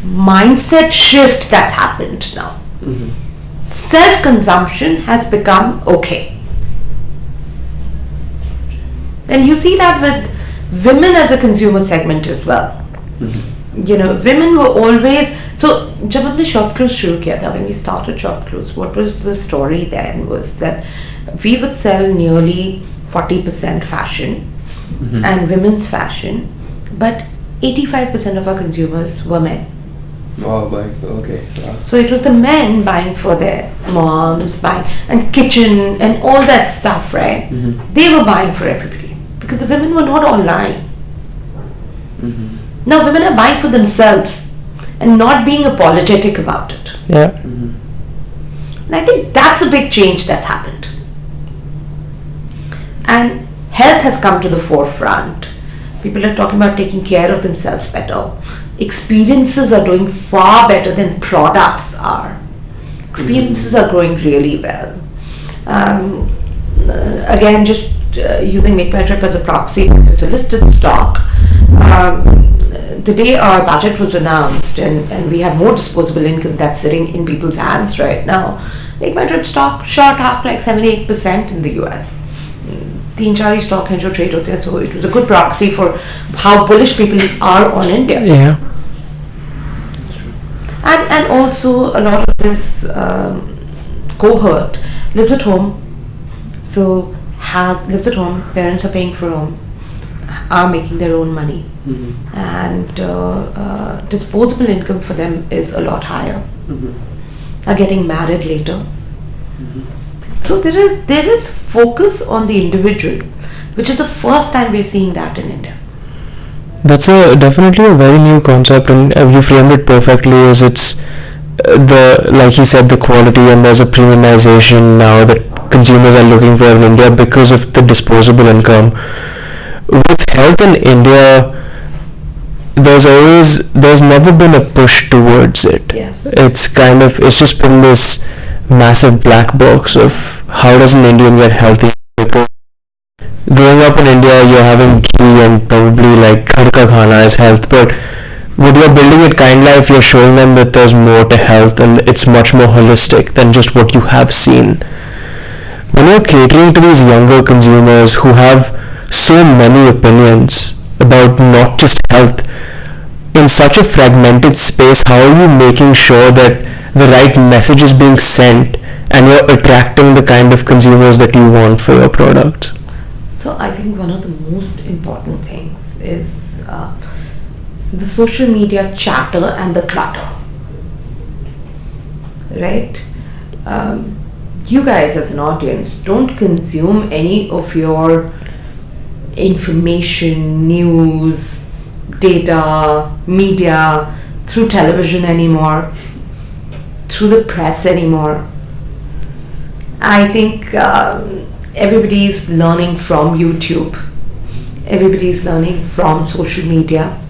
mindset shift that's happened now. Self-consumption has become okay. And you see that with women as a consumer segment as well. Women were always, so जब हमने ShopClues शुरू किया था, when we started ShopClues, what was the story then was that we would sell nearly 40% fashion and women's fashion, but 85% of our consumers were men. Oh, okay. Wow. So it was the men buying for their moms, buying and kitchen and all that stuff, right? They were buying for everybody because the women were not online. Now women are buying for themselves and not being apologetic about it. Yeah. And I think that's a big change that's happened. And health has come to the forefront. People are talking about taking care of themselves better. Experiences are doing far better than products are. Experiences are growing really well. Again, just using Make My Trip as a proxy, it's a listed stock. The day our budget was announced and we have more disposable income that's sitting in people's hands right now, Make My Trip stock shot up like 7-8% in the US. तीन चार ही stock हैं जो trade होते हैं, so it was a good proxy for how bullish people are on India. Yeah. And also a lot of this cohort lives at home, so lives at home. Parents are paying for home, are making their own money, and disposable income for them is a lot higher. Are getting married later. So there is focus on the individual, which is the first time we're seeing that in India. That's definitely a very new concept, and you framed it perfectly. As it's like he said, the quality, and there's a premiumization now that consumers are looking for in India because of the disposable income. With health in India, there's never been a push towards it. Yes. It's just been this massive black box of how does an Indian get healthy. Because growing up in India, you're having ghee and probably like ghar ka khana is health, but when you're building it Kind Life, you're showing them that there's more to health and it's much more holistic than just what you have seen. When you're catering to these younger consumers who have so many opinions about not just health, in such a fragmented space, how are you making sure that the right message is being sent and you're attracting the kind of consumers that you want for your product? So I think one of the most important things is the social media chatter and the clutter, right? You guys as an audience don't consume any of your information, news, data, media through television anymore, through the press anymore. I think everybody's learning from YouTube, everybody's learning from social media.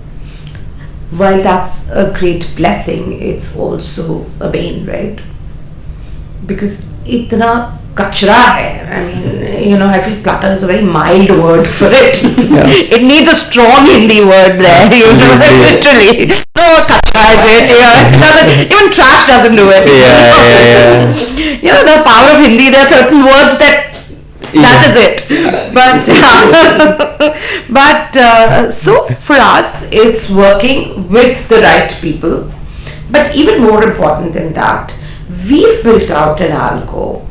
While that's a great blessing, it's also a bane, right? Because itna kachra hai. I mean, I feel clutter is a very mild word for it. Yeah. It needs a strong Hindi word there, literally. No, kachra is it. Even trash doesn't do it. Yeah. The power of Hindi, there are certain words that is it. But so for us, it's working with the right people. But even more important than that, we've built out an algo.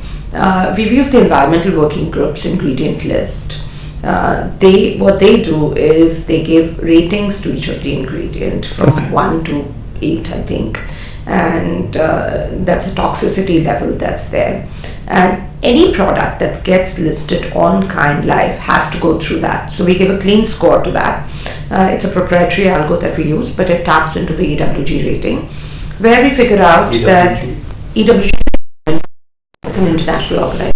We've used the environmental working group's ingredient list. What they do is they give ratings to each of the ingredient from 1 to 8, I think, and that's a toxicity level that's there. And any product that gets listed on Kind Life has to go through that. So we give a clean score to that. It's a proprietary algo that we use, but it taps into the EWG rating, where we figure out that EWG, it's an international organization.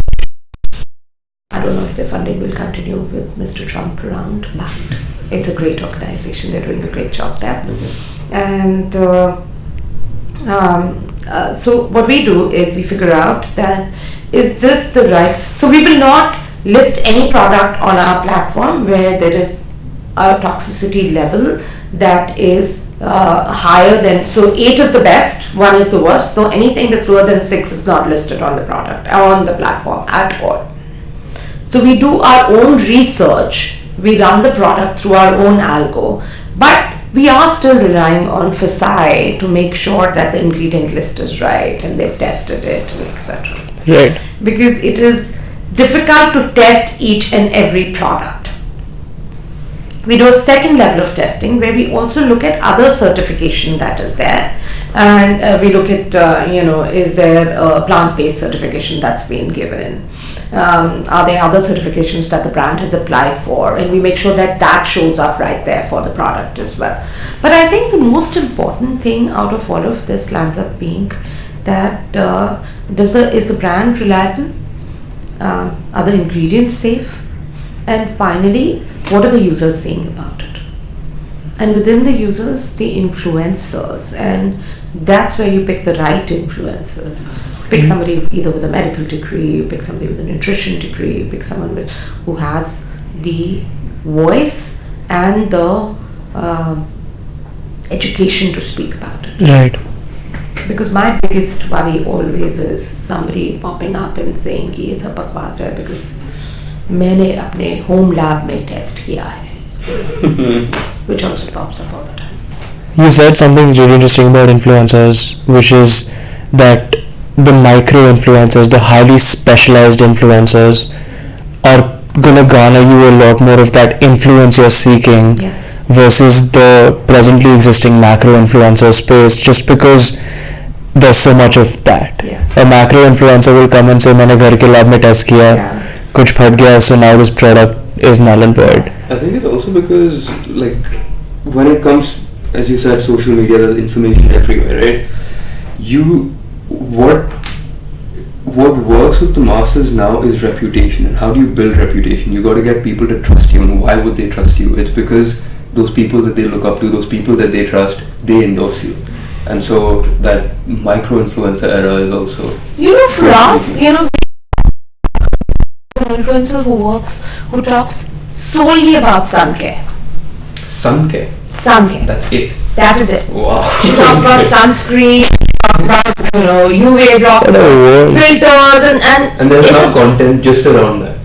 I don't know if their funding will continue with Mr. Trump around, but it's a great organization. They're doing a great job there. And so what we do is we figure out that is this the right, so we will not list any product on our platform where there is a toxicity level that is higher than, so 8 is the best, 1 is the worst, so anything that's lower than 6 is not listed on the product, on the platform at all. So we do our own research, we run the product through our own algo, but we are still relying on FSI to make sure that the ingredient list is right and they've tested it, etc. Right. Because it is difficult to test each and every product. We do a second level of testing where we also look at other certification that is there, and we look at is there a plant-based certification that's been given, are there other certifications that the brand has applied for, and we make sure that that shows up right there for the product as well. But I think the most important thing out of all of this lands up being that is the brand reliable, are the ingredients safe, and finally, what are the users saying about it? And within the users, the influencers, and that's where you pick the right influencers. Pick somebody either with a medical degree, you pick somebody with a nutrition degree, you pick someone who has the voice and the education to speak about it. Right. Because my biggest worry always is somebody popping up and saying कि ये सब बकवास है because मैंने अपने home lab में test किया है, which also pops up all the time. You said something really interesting about influencers, which is that the micro influencers, the highly specialized influencers, are gonna garner you a lot more of that influence you're seeking. Yes. Versus the presently existing macro influencer space, just because there's so much of that. Yes. A macro influencer will come and say मैंने घर के lab में test किया, कुछ फट गया, so now this product is null and void. I think it's also because, like, when it comes, as you said, social media, there's information everywhere, right? What works with the masses now is reputation. And how do you build reputation? You got to get people to trust you. And why would they trust you? It's because those people that they look up to, those people that they trust, they endorse you. And so that micro-influencer era is also... For us, an influencer who talks solely about sun care. Sun care? Sun care. That's it? That is it. Wow. She talks about sunscreen, she talks about, UV block filters and there's enough content just around that.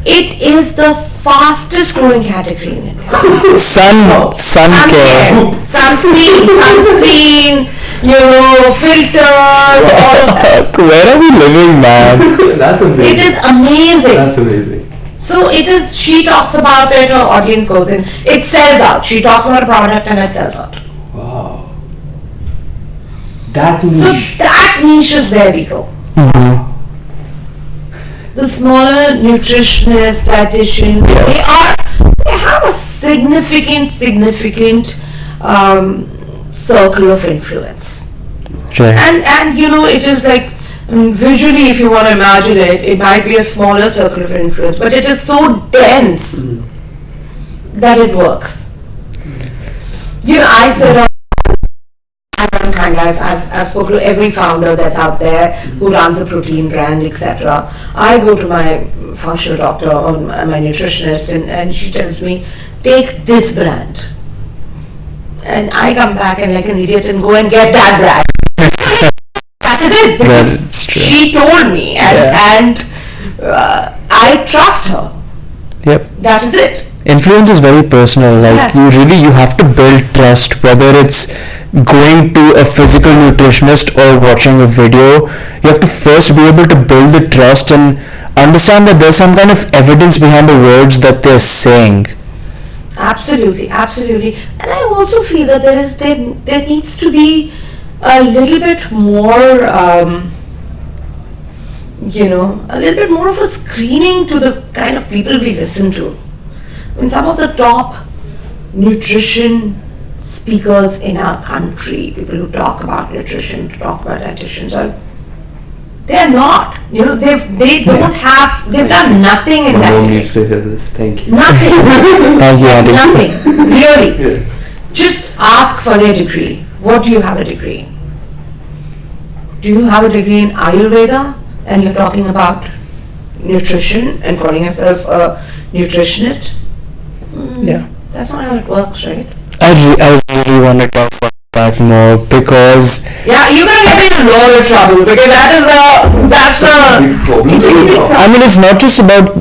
It is the fastest growing category in India. Sun care. Sunscreen, filters, all of that. Where are we living, man? That's amazing. It is amazing. That's amazing. So she talks about it, her audience goes in, it sells out. She talks about a product and it sells out. Wow. That niche. So that niche is where we go. Mm-hmm. The smaller nutritionists, dietitians, they have a significant circle of influence. Right. And it is like, visually, if you want to imagine it might be a smaller circle of influence, but it is so dense that it works. I said Kind Life, I've spoken to every founder that's out there who runs a protein brand, etc. I go to my functional doctor or my nutritionist and she tells me, take this brand. And I come back and like an idiot and go and get that brand. That is it. Because she told me and I trust her. Yep. That is it. Influence is very personal. Like you have to build trust, whether it's going to a physical nutritionist or watching a video. You have to first be able to build the trust and understand that there's some kind of evidence behind the words that they're saying. Absolutely. And I also feel that there needs to be a little bit more a little bit more of a screening to the kind of people we listen to. In some of the top nutrition speakers in our country, people who talk about nutrition, talk about dietitians, they're not. They've done nothing in that Mom case. needs to hear this. Thank you. Nothing. Thank you, Auntie. Nothing. Really. Yes. Just ask for their degree. What do you have a degree? Do you have a degree in Ayurveda and you're talking about nutrition and calling yourself a nutritionist? Yeah. That's not how it works, right? I really want to talk about that more because you're gonna get into a lot of trouble because that's a big problem. I mean, it's not just about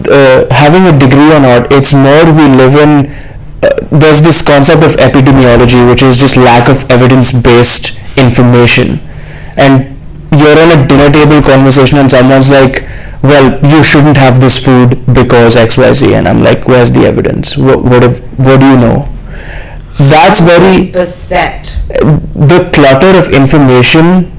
having a degree or not. It's more we live in. There's this concept of epidemiology, which is just lack of evidence-based information, and you're on a dinner table conversation and someone's like, well, you shouldn't have this food because XYZ, and I'm like, where's the evidence? What do you know? That's very... 100%. The clutter of information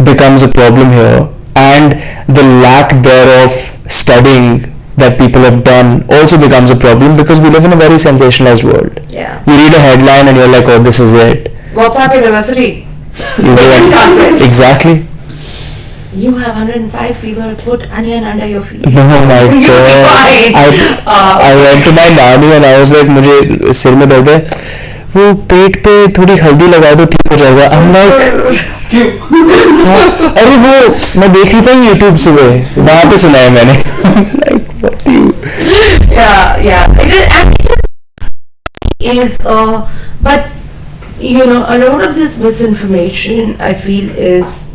becomes a problem here, and the lack thereof studying that people have done also becomes a problem because we live in a very sensationalized world. Yeah. You read a headline and you're like, oh, this is it. WhatsApp University. Exactly. You have 105 fever, put onion under your feet. No, my God. I went to my nanny and I was like, मुझे सिर में दर्द है. वो पेट पे थोड़ी हल्दी लगा दो ठीक हो जाएगा. I'm like क्यों? अरे वो मैं देख रही था YouTube सुबह, वहाँ पे सुना है मैंने. Like what do you? Yeah. It is but you know, a lot of this misinformation I feel is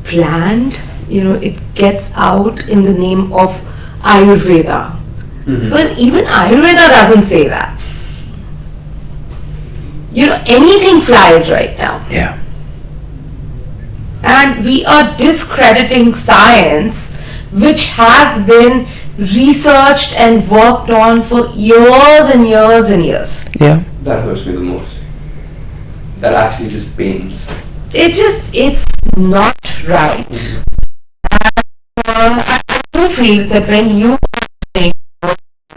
planned. You know, it gets out in the name of Ayurveda. But even Ayurveda doesn't say that. You know, anything flies right now. Yeah. And we are discrediting science, which has been researched and worked on for years and years and years. Yeah. That hurts me the most. That actually just pains. It's not right. And I do feel that when you are an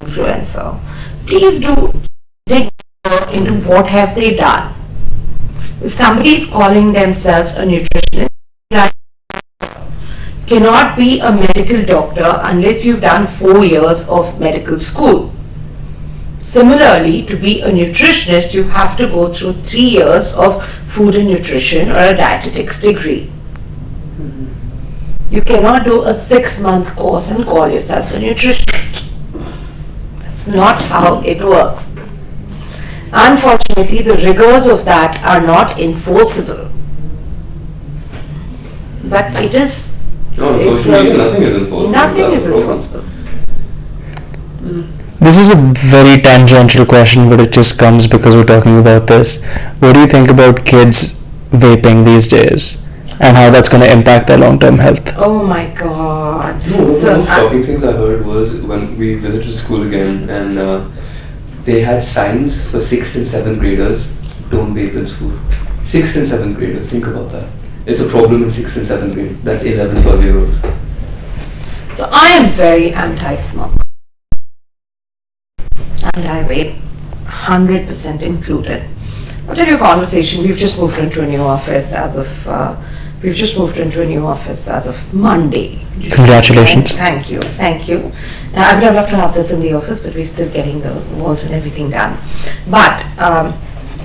influencer, please do dig into what have they done. If somebody is calling themselves a nutritionist, like, cannot be a medical doctor unless you've done 4 years of medical school. Similarly, to be a nutritionist, you have to go through 3 years of food and nutrition or a dietetics degree. You cannot do a 6-month course and call yourself a nutritionist. That's not how it works. Unfortunately, the rigors of that are not enforceable. But it is. No, on social media, nothing is enforceable. Nothing That's is the problem. enforceable. This is a very tangential question, but it just comes because we're talking about this. What do you think about kids vaping these days, and how that's going to impact their long-term health? Oh my God. No, one of the So, most shocking things I heard was when we visited school again, and they had signs for 6th and 7th graders, don't vape in school. 6th and 7th graders, think about that. It's a problem in 6th and 7th grade. That's 11, 12-year-olds. So I am very anti-smoke. And I vape, 100% included. I'll tell you a conversation. We've just moved into a new office as of Monday. Congratulations. Thank you. I would have loved to have this in the office, but we're still getting the walls and everything done. But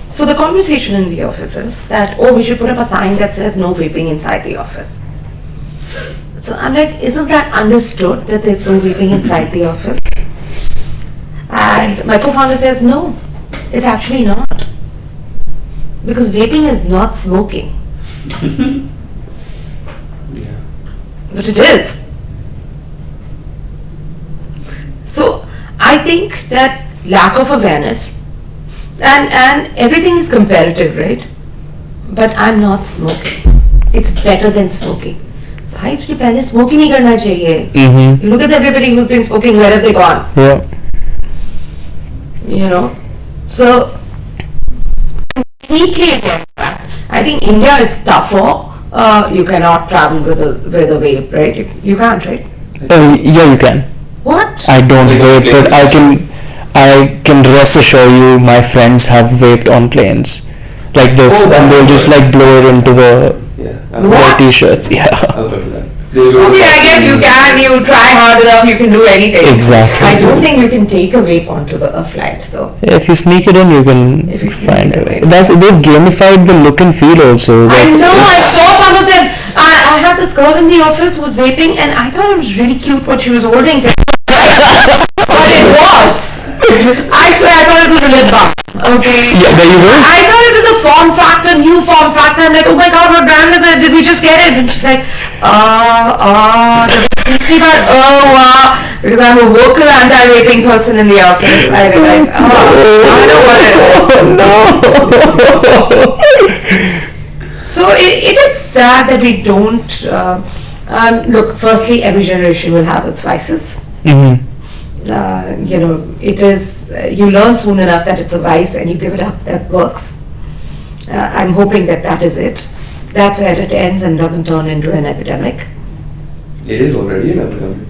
so the conversation in the office is that, oh, we should put up a sign that says no vaping inside the office. So I'm like, isn't that understood that there's no vaping inside the office? And my co-founder says, no, it's actually not. Because vaping is not smoking. Yeah. But it is. So I think that lack of awareness and everything is comparative, right? But I'm not smoking. It's better than smoking. भाई तुझे पहले smoke ही नहीं करना चाहिए. Look at everybody who's been smoking. Where have they gone? Yeah. You know, so completely against that. I think India is tougher. You cannot travel with a vape, right? You can't, right? Yeah, you can. What? I don't vape, but I can rest assure you, my friends have vaped on planes, like this, and they'll just like blow it into the their t-shirts. Yeah. I've heard of that. Okay, I guess you can. You try hard enough, you can do anything. Exactly. I don't think you can take a vape onto a flight, though. If you sneak it in, you can If you sneak find it a way. in. They've gamified the look and feel also. I Like, know, I saw some of them. I had this girl in the office who was vaping, and I thought it was really cute what she was holding. But it was. I swear, I thought it was a lip balm. Okay. Yeah, there you go. I thought it was a form factor, new form factor. I'm like, oh my god, what brand is it? Did we just get it? And she's like, oh wow. Because I'm a vocal anti-vaping person in the office. I realized, I know what it is. No. So it is sad that we don't. Look, firstly, every generation will have its vices. You know, it is. You learn soon enough that it's a vice, and you give it up. That works. I'm hoping that is it. That's where it ends and doesn't turn into an epidemic. It is already an epidemic.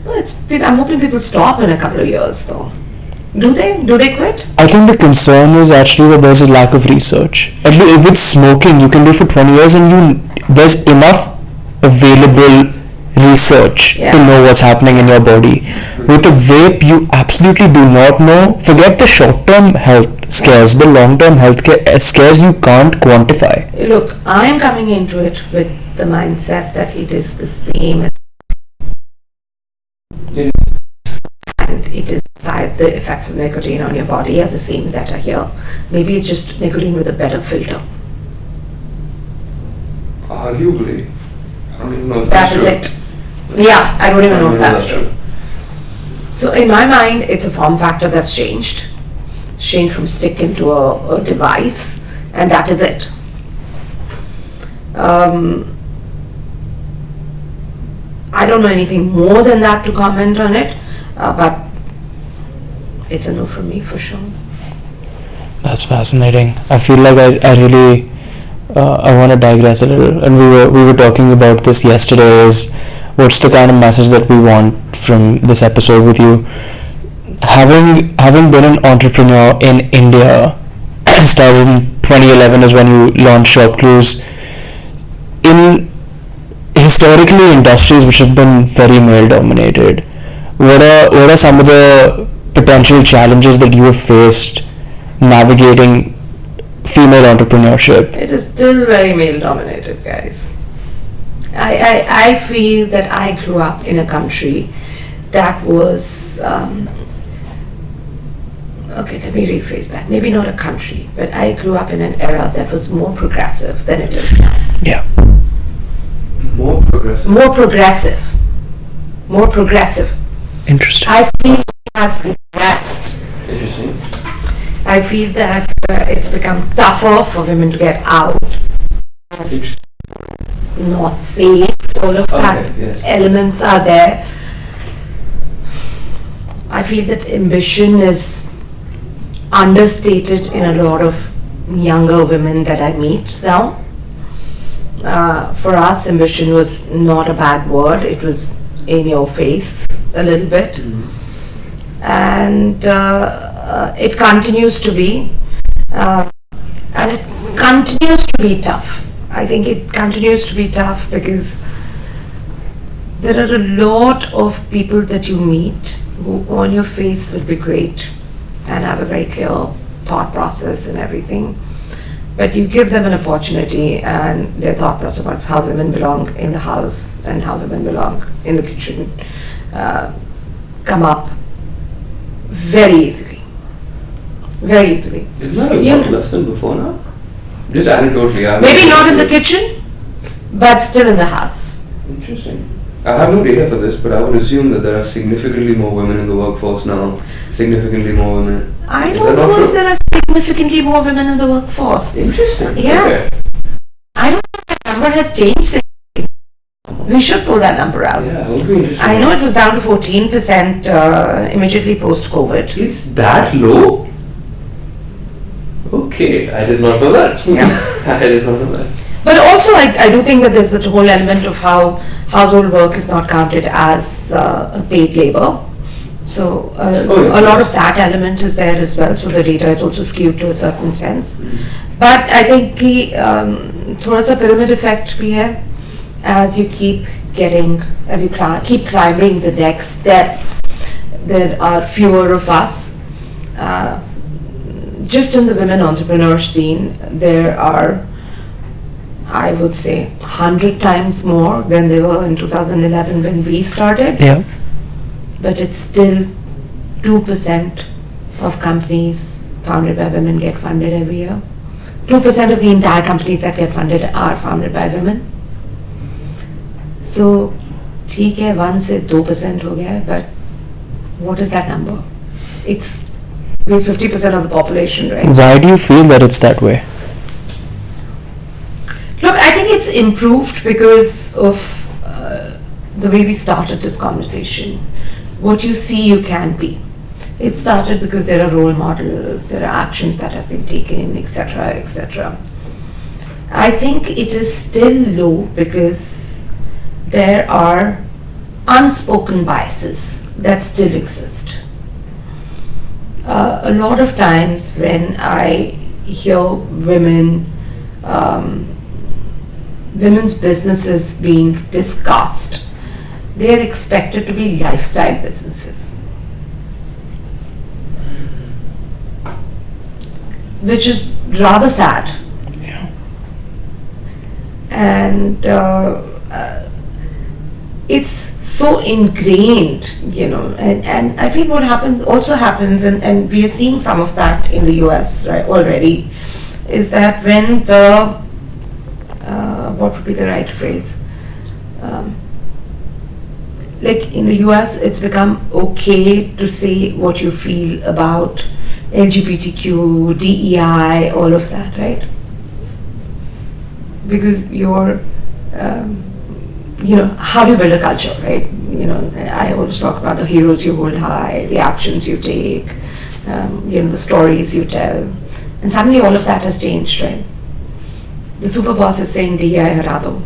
No, I'm hoping people stop in a couple of years, though. Do they? Do they quit? I think the concern is actually that there's a lack of research. At least with smoking, you can do for 20 years and there's enough available research to know what's happening in your body. With a vape, you absolutely do not know. Forget the short-term health scares, the long-term health scares you can't quantify. Look, I am coming into it with the mindset that it is the same as, and it is the effects of nicotine on your body are the same that are here. Maybe it's just nicotine with a better filter. Arguably. I don't even know if that that's is true. It. Yeah, I don't even know if that's true. So in my mind, it's a form factor that's changed from stick into a device, and that is it. I don't know anything more than that to comment on it, but it's a no from me for sure. That's fascinating. I feel like I really I want to digress a little, and we were talking about this yesterday. Is what's the kind of message that we want from this episode with you? Having been an entrepreneur in India, started in 2011 is when you launched ShopClues. In historically industries which have been very male dominated, what are some of the potential challenges that you have faced navigating female entrepreneurship? It is still very male dominated, guys. I feel that I grew up in a country that was okay, let me rephrase that. Maybe not a country, but I grew up in an era that was more progressive than it is now. Yeah. More progressive. More progressive. Interesting. I feel I've regressed. Interesting. I feel that it's become tougher for women to get out. It's not safe. All of that elements are there. I feel that ambition is understated in a lot of younger women that I meet now. For us, ambition was not a bad word. It was in your face a little bit. Mm-hmm. And it continues to be. And it continues to be tough. I think it continues to be tough because there are a lot of people that you meet who on your face will be great and have a very clear thought process and everything. But you give them an opportunity and their thought process about how women belong in the house and how women belong in the kitchen come up very easily. Very easily. Isn't that a lot less than before now? Just anecdotally. Maybe not in the kitchen, but still in the house. Interesting. I have no data for this, but I would assume that there are significantly more women in the workforce now. Significantly more women. I don't know if there are significantly more women in the workforce. Interesting. Yeah. Okay. I don't know if that number has changed. We should pull that number out. Yeah, that would be interesting. I know it was down to 14% immediately post-COVID. It's that low? Okay, I did not know that. Yeah. I did not know that. But also, I do think that there's the whole element of how household work is not counted as a paid labor. So a lot of that element is there as well. So the data is also skewed to a certain sense. Mm-hmm. But I think thoda sa pyramid effect bhi hai. As you keep getting, as you keep climbing the next step, there are fewer of us. Just in the women entrepreneur scene, there are, I would say, 100 times more than they were in 2011 when we started. Yeah. But it's still 2% of companies founded by women get funded every year. 2% of the entire companies that get funded are founded by women. So, ठीक है, 1 से 2% हो गया है, but what is that number? It's 50% of the population, right? Why do you feel that it's that way? Look, I think it's improved because of the way we started this conversation. What you see, you can be. It started because there are role models, there are actions that have been taken, etc., etc. I think it is still low because there are unspoken biases that still exist. A lot of times when I hear women's businesses being discussed, they are expected to be lifestyle businesses, which is rather sad. Yeah. And it's so ingrained, and I feel what happens, and we are seeing some of that in the US right already, is that when the what would be the right phrase, like in the US it's become okay to say what you feel about LGBTQ, DEI, all of that, right? Because you're how do you build a culture, right? I always talk about the heroes you hold high, the actions you take, the stories you tell, and suddenly all of that has changed, right? The super boss is saying DEI hara do,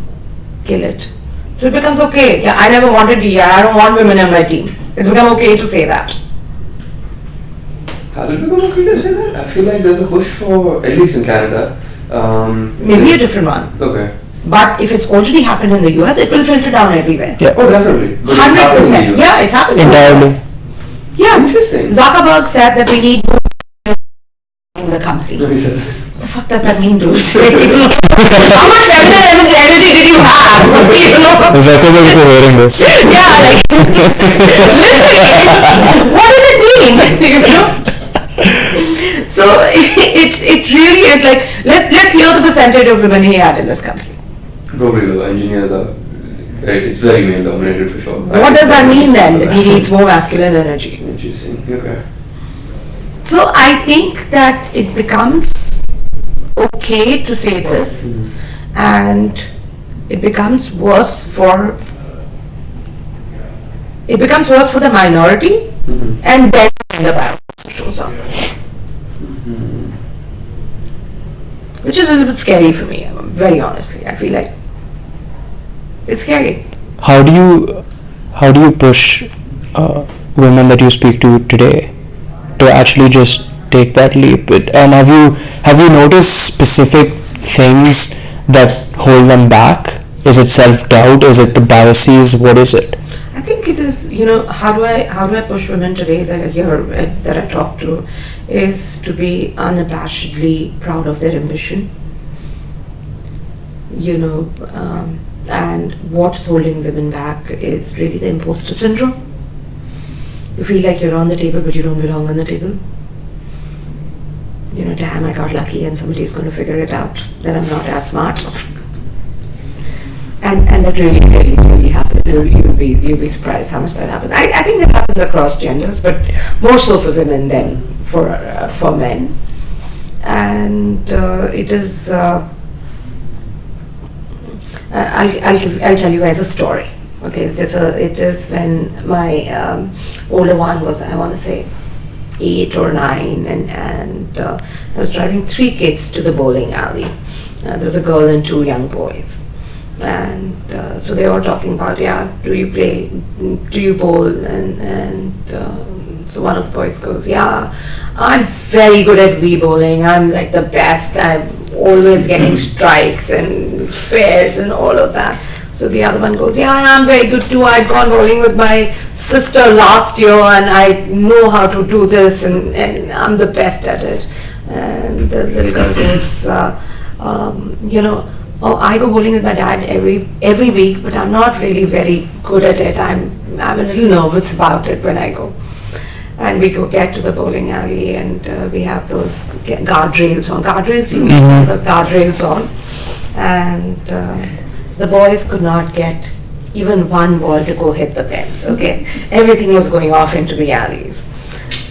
kill it. So it becomes okay. Yeah, I never wanted DEI, I don't want women on my team. It's become okay to say that. Has it become okay to say that? I feel like there's a push for, at least in Canada. Maybe a different one. Okay. But if it's already happened in the US, it will filter down everywhere. Yeah. Oh, definitely. 100%. Yeah, it's happening. Entirely. Yeah. Interesting. Zuckerberg said that we need more in the company. No, he said that. What the fuck does that mean, dude? How much feminine energy did you have? Zuckerberg for wearing this. Yeah, like literally, what does it mean? So it really is like, let's hear the percentage of women he had in this company. Probably the engineers are it's very male dominated for sure. What does that mean then? That he needs more masculine energy. Interesting. Okay. So I think that it becomes okay to say this, and it becomes worse for the minority, and then the bias shows up, which is a little bit scary for me. Very honestly, I feel like it's scary. How do you push women that you speak to today to actually just take that leap? And have you noticed specific things that hold them back? Is it self-doubt? Is it the biases? What is it? I think it is, how do I push women today that I talk to, is to be unabashedly proud of their ambition. And what's holding women back is really the imposter syndrome. You feel like you're on the table, but you don't belong on the table. Damn, I got lucky and somebody's going to figure it out that I'm not as smart. And that really, really, really happens. You'll be surprised how much that happens. I think that happens across genders, but more so for women than for men. And it is. I'll tell you guys a story. Okay, it is when my older one was, I want to say, 8 or 9, and I was driving 3 kids to the bowling alley. There was a girl and 2 young boys, and so they were talking about, do you bowl, and so one of the boys goes, I'm very good at v-bowling, I'm like the best, I'm always getting strikes and spares and all of that. So the other one goes, I'm very good too, I'd gone bowling with my sister last year and I know how to do this, and I'm the best at it. And the little girl goes, I go bowling with my dad every week, but I'm not really very good at it. I'm a little nervous about it when I go. And we get to the bowling alley, and we have those guardrails on. The guardrails on. And the boys could not get even one ball to go hit the pins, okay? Everything was going off into the alleys.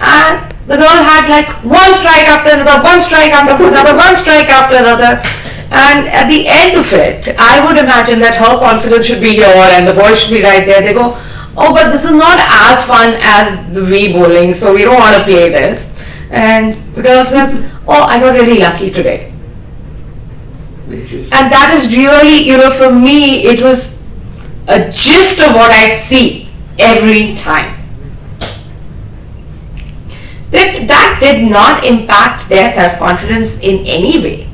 And the girl had like one strike after another, one strike after another, one strike after another. And at the end of it, I would imagine that her confidence should be here and the boys should be right there. They go, but this is not as fun as the v-bowling, so we don't want to play this. And the girl says, I got really lucky today. And that is really, for me, it was a gist of what I see every time. That did not impact their self-confidence in any way.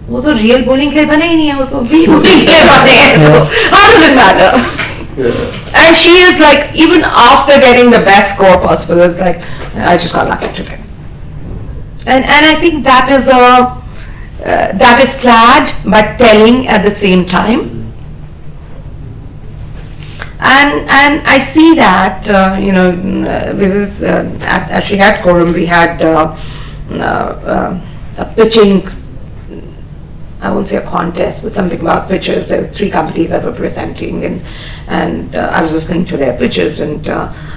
वो तो real bowling के लिए बने ही नहीं है, वो तो v-bowling के लिए बने हैं, तो how does it matter? And she is like, even after getting the best score possible, is like, I just got lucky today. And I think that is that is sad but telling at the same time. And I see that because actually at Quorum we had a pitching, I won't say a contest, but something about pitches. There were 3 companies that were presenting, and I was listening to their pitches, and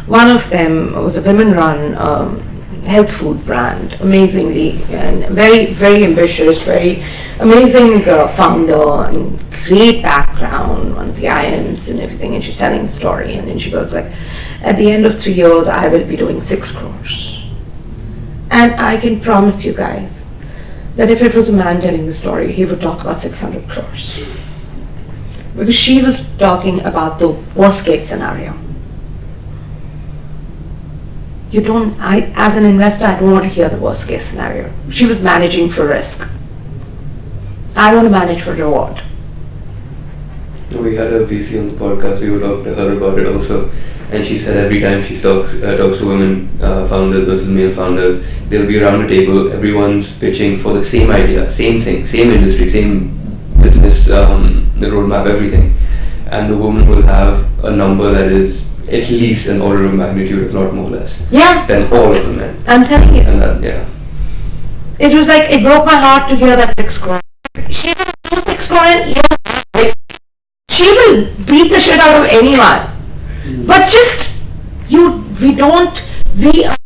one of them was a women-run health food brand, amazingly, and very, very ambitious, very amazing founder, and great background on the IMs and everything. And she's telling the story, and then she goes like, at the end of 3 years, I will be doing 6 crores. And I can promise you guys that if it was a man telling the story, he would talk about 600 crores. Because she was talking about the worst case scenario. As an investor, I don't want to hear the worst case scenario. She was managing for risk. I want to manage for reward. We had a VC on the podcast, we would talk to her about it also, and she said every time she talks to women founders versus male founders, they'll be around a table, everyone's pitching for the same idea, same thing, same industry, same business, the roadmap, everything. And the woman will have a number that is at least an order of magnitude, if not more or less, than all of the men. I'm telling you. And that, it was like, it broke my heart to hear that 6 crore. She will do 6 crore in a year. She will beat the shit out of anyone. But just, we are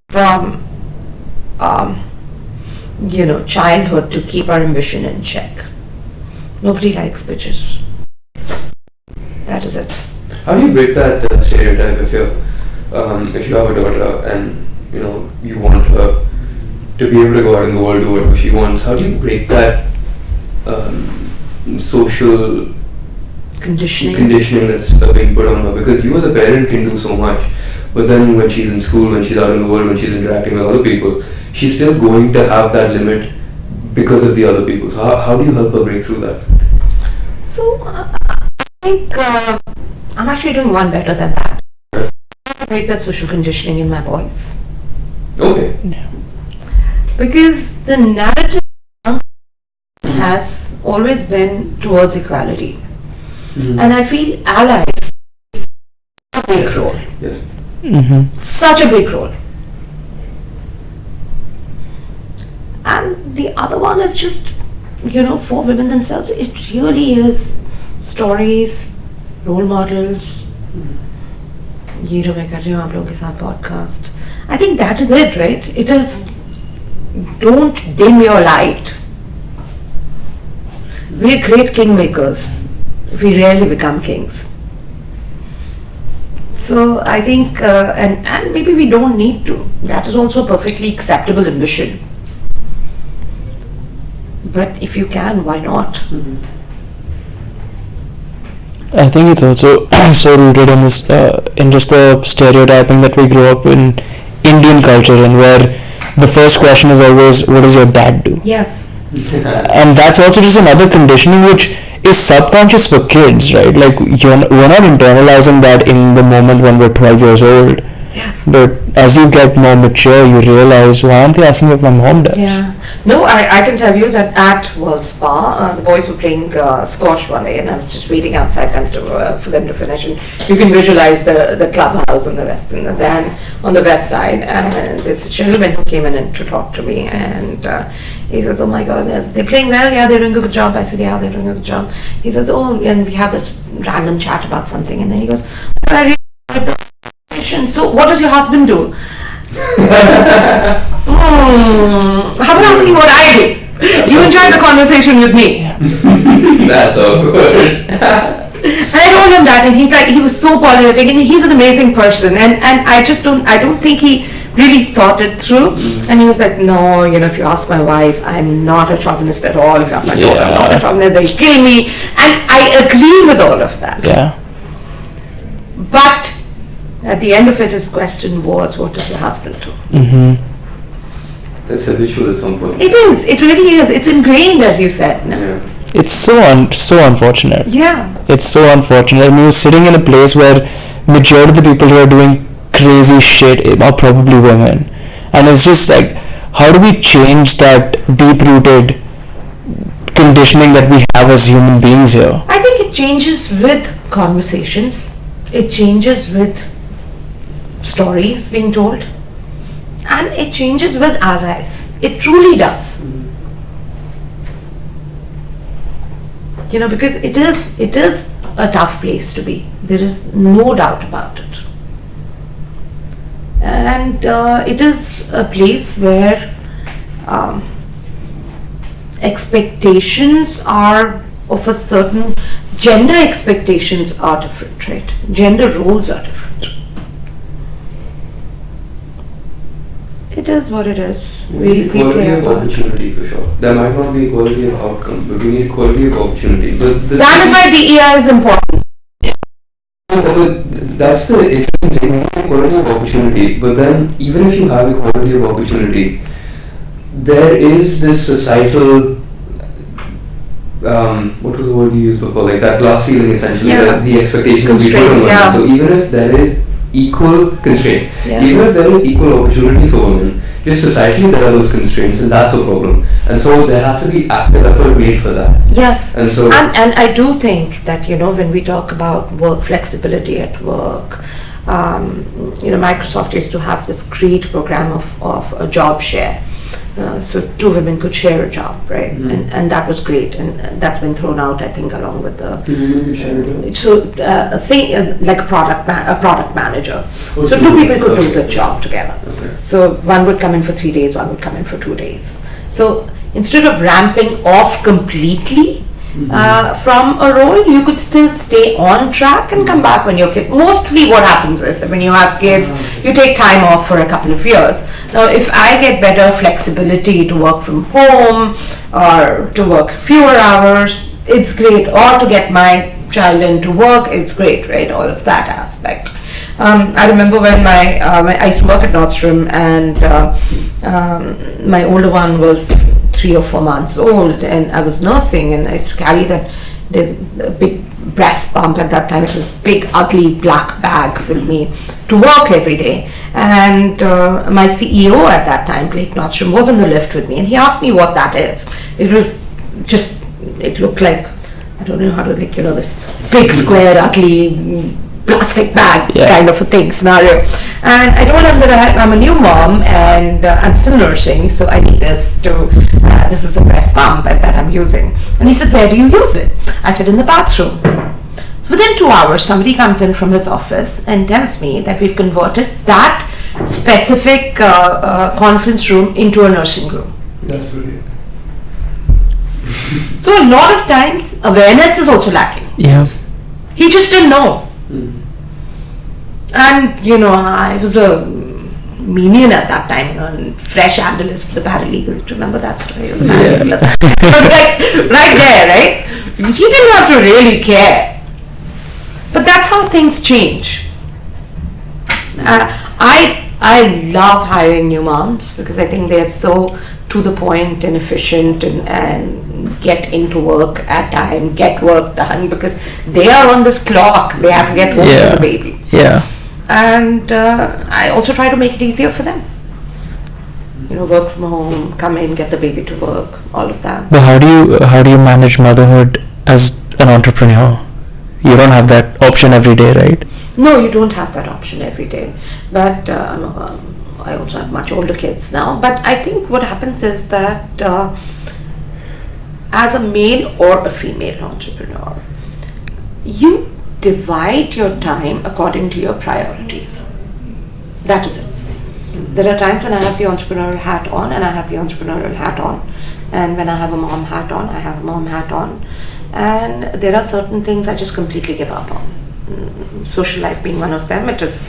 from childhood to keep our ambition in check. Nobody likes bitches. That is it. How do you break that stereotype if you have a daughter and you want her to be able to go out in the world, do whatever she wants? How do you break that social conditioning that's being put on her? Because you as a parent can do so much, but then when she's in school, when she's out in the world, when she's interacting with other people, she's still going to have that limit because of the other people. So how do you help her break through that? So I think I'm actually doing one better than that. I break that social conditioning in my boys. Okay. Yeah. Because the narrative has always been towards equality. Mm-hmm. And I feel allies is a big role. Yes. Mm-hmm. Such a big role. And the other one is just, for women themselves, it really is stories, role models. ये जो मैं कर रही हूँ आप लोगों के साथ podcast. I think that is it, right? It is, don't dim your light. We are great kingmakers. We rarely become kings. So I think, and maybe we don't need to. That is also a perfectly acceptable ambition. But if you can, why not? Mm-hmm. I think it's also so rooted in this, in just the stereotyping that we grew up in Indian culture, and where the first question is always, what does your dad do? Yes. And that's also just another conditioning which is subconscious for kids, right? Like we're not internalizing that in the moment when we're 12 years old. Yes. But as you get more mature, you realize, why aren't they asking me if my mom does? Yeah. No, I can tell you that at World Spa, the boys were playing squash one day, and I was just waiting outside them for them to finish. And you can visualize the clubhouse on the west side. And there's a gentleman who came in to talk to me, and he says, "Oh my God, they're playing well. Yeah, they're doing a good job." I said, "Yeah, they're doing a good job." He says, "Oh," and we have this random chat about something, and then he goes, "But I really like the competition. So, what does your husband do?" How about asking what I do? You enjoyed the conversation with me. That's awkward. And I told him that, and he was so politic, and he's an amazing person, and I don't think he really thought it through. And he was like, "No, if you ask my wife, I'm not a chauvinist at all. If you ask my daughter, I'm not a chauvinist, they'll kill me." And I agree with all of that. Yeah. But at the end of it, his question was, what does your husband do? Mm-hmm. That's habitual at some point. It is. It really is. It's ingrained, as you said. No? Yeah. It's so unfortunate. Yeah. It's so unfortunate. I mean, you're sitting in a place where majority of the people who are doing crazy shit are probably women, and it's just like, how do we change that deep-rooted conditioning that we have as human beings here? I think it changes with conversations. It changes with stories being told, and it changes with allies. It truly does. You know, because it is a tough place to be. There is no doubt about it. And it is a place where expectations are of a certain, gender expectations are different, right? Gender roles are different. It is what it is. We equality play of our part. opportunity for sure. There might not be equality of outcomes, but we need equality of opportunity. But That is why DEI is important. But that's the interesting thing. We need equality of opportunity, but then even if you have equality of opportunity, there is this societal what was the word you used before? Like that glass ceiling, essentially. Yeah. The expectation we put on Constraints, women. yeah. So even if there is equal constraint, Yeah. even if there is equal opportunity for women, just societally there are those constraints, and that's a problem. And so there has to be active effort made for that. Yes. And so And I do think that, you know, when we talk about work flexibility at work, you know, Microsoft used to have this great program of a job share. So two women could share a job, right? And that was great, and that's been thrown out, I think, along with the. So say like a product manager. So two people could do the job together. Okay. So one would come in for 3 days, one would come in for 2 days. So instead of ramping off completely from a role, you could still stay on track and come back when your kid. Mostly what happens is that when you have kids, you take time off for a couple of years. Now, if I get better flexibility to work from home or to work fewer hours, it's great. Or to get my child into work, it's great, right? All of that aspect. I remember when I used to work at Nordstrom, and my older one was 3 or 4 months old, and I was nursing, and I used to carry that. There's a big breast pump at that time. It was big, ugly black bag with me to work every day. And my CEO at that time, Blake Nordstrom, was in the lift with me, and he asked me what that is. It was just, it looked like, I don't know how to, like, you know, this big square, ugly plastic bag kind of a thing scenario. And I told him that I'm a new mom, and I'm still nursing, so I need this to this is a breast pump that I'm using. And he said, where do you use it? I said, in the bathroom. So within 2 hours, somebody comes in from his office and tells me that we've converted that specific conference room into a nursing room. that's brilliant. So a lot of times awareness is also lacking. Yeah. He just didn't know. And you know, I was a minion at that time, you know, and fresh analyst, the paralegal. Remember that story of the paralegal? Like, right there, right? He didn't have to really care. But that's how things change. I love hiring new moms because I think they're so to the point and efficient, and get into work at time, get work done, because they are on this clock. They have to get home to the baby. Yeah. And I also try to make it easier for them. You know, work from home, come in, get the baby to work, all of that. But how do you manage motherhood as an entrepreneur? You don't have that option every day, right? No, you don't have that option every day. But I also have much older kids now. But I think what happens is that as a male or a female entrepreneur, you divide your time according to your priorities. That is it. There are times when I have the entrepreneurial hat on, and I have the entrepreneurial hat on. And when I have a mom hat on, I have a mom hat on. And there are certain things I just completely give up on. Social life being one of them. It is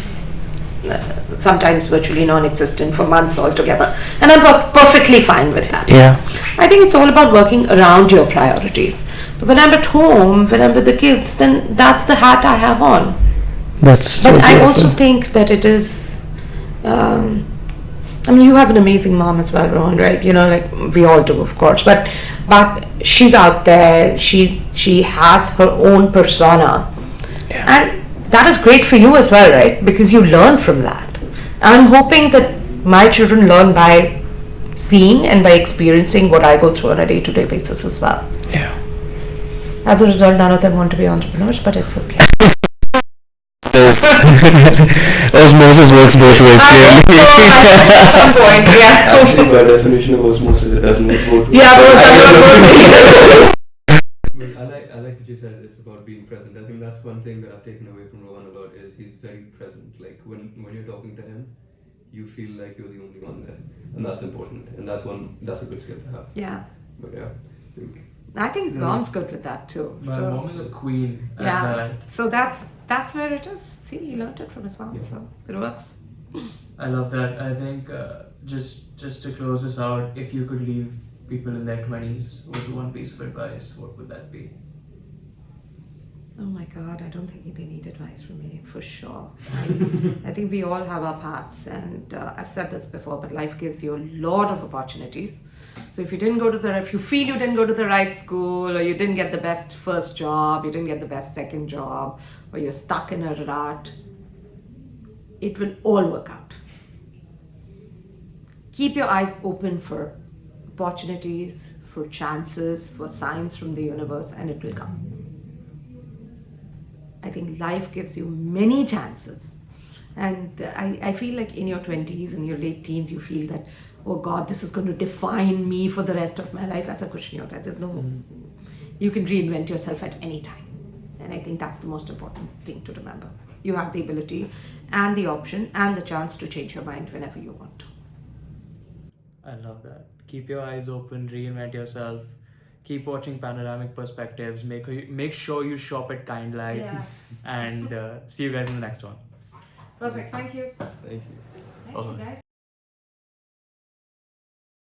sometimes virtually non-existent for months altogether. And I'm perfectly fine with that. Yeah. I think it's all about working around your priorities. But when I'm at home, when I'm with the kids, then that's the hat I have on. But I also think that it is, I mean, you have an amazing mom as well, Rohan, right? You know, like we all do, of course. But but she's out there. She has her own persona, and that is great for you as well, right? Because you learn from that. I'm hoping that my children learn by seeing and by experiencing what I go through on a day-to-day basis as well. Yeah. As a result, none of them want to be entrepreneurs, but it's okay. Osmosis works both ways, clearly. At some point, yeah. Actually, by definition of osmosis, it doesn't work both ways. Yeah, but I like that you said it's about being present. I think that's one thing that I've taken away from Rohan a lot is he's very present. Like when you're talking to him, you feel like you're the only one there, and that's important. And that's a good skill to have. Yeah. But yeah, I think his mom's good with that too. My mom is a queen at Yeah. that. So that's where it is. See, he learned it from his mom, so it works. I love that. I think just to close this out, if you could leave people in their 20s with one piece of advice, what would that be? Oh my God, I don't think they need advice from me, for sure. I think we all have our paths, and I've said this before, but life gives you a lot of opportunities. So if you feel you didn't go to the right school, or you didn't get the best first job, you didn't get the best second job, or you're stuck in a rut, it will all work out. Keep your eyes open for opportunities, for chances, for signs from the universe, and it will come. I think life gives you many chances. And I feel like in your 20s and your late teens, you feel that, oh God, this is going to define me for the rest of my life. Aisa kuch nahi hota. There's no, you can reinvent yourself at any time. And I think that's the most important thing to remember. You have the ability and the option and the chance to change your mind whenever you want to. I love that. Keep your eyes open, reinvent yourself. Keep watching Panoramic Perspectives. Make sure you shop at Kind Life. Yes. And see you guys in the next one. Perfect. Thank you. thank you. Thank you, guys.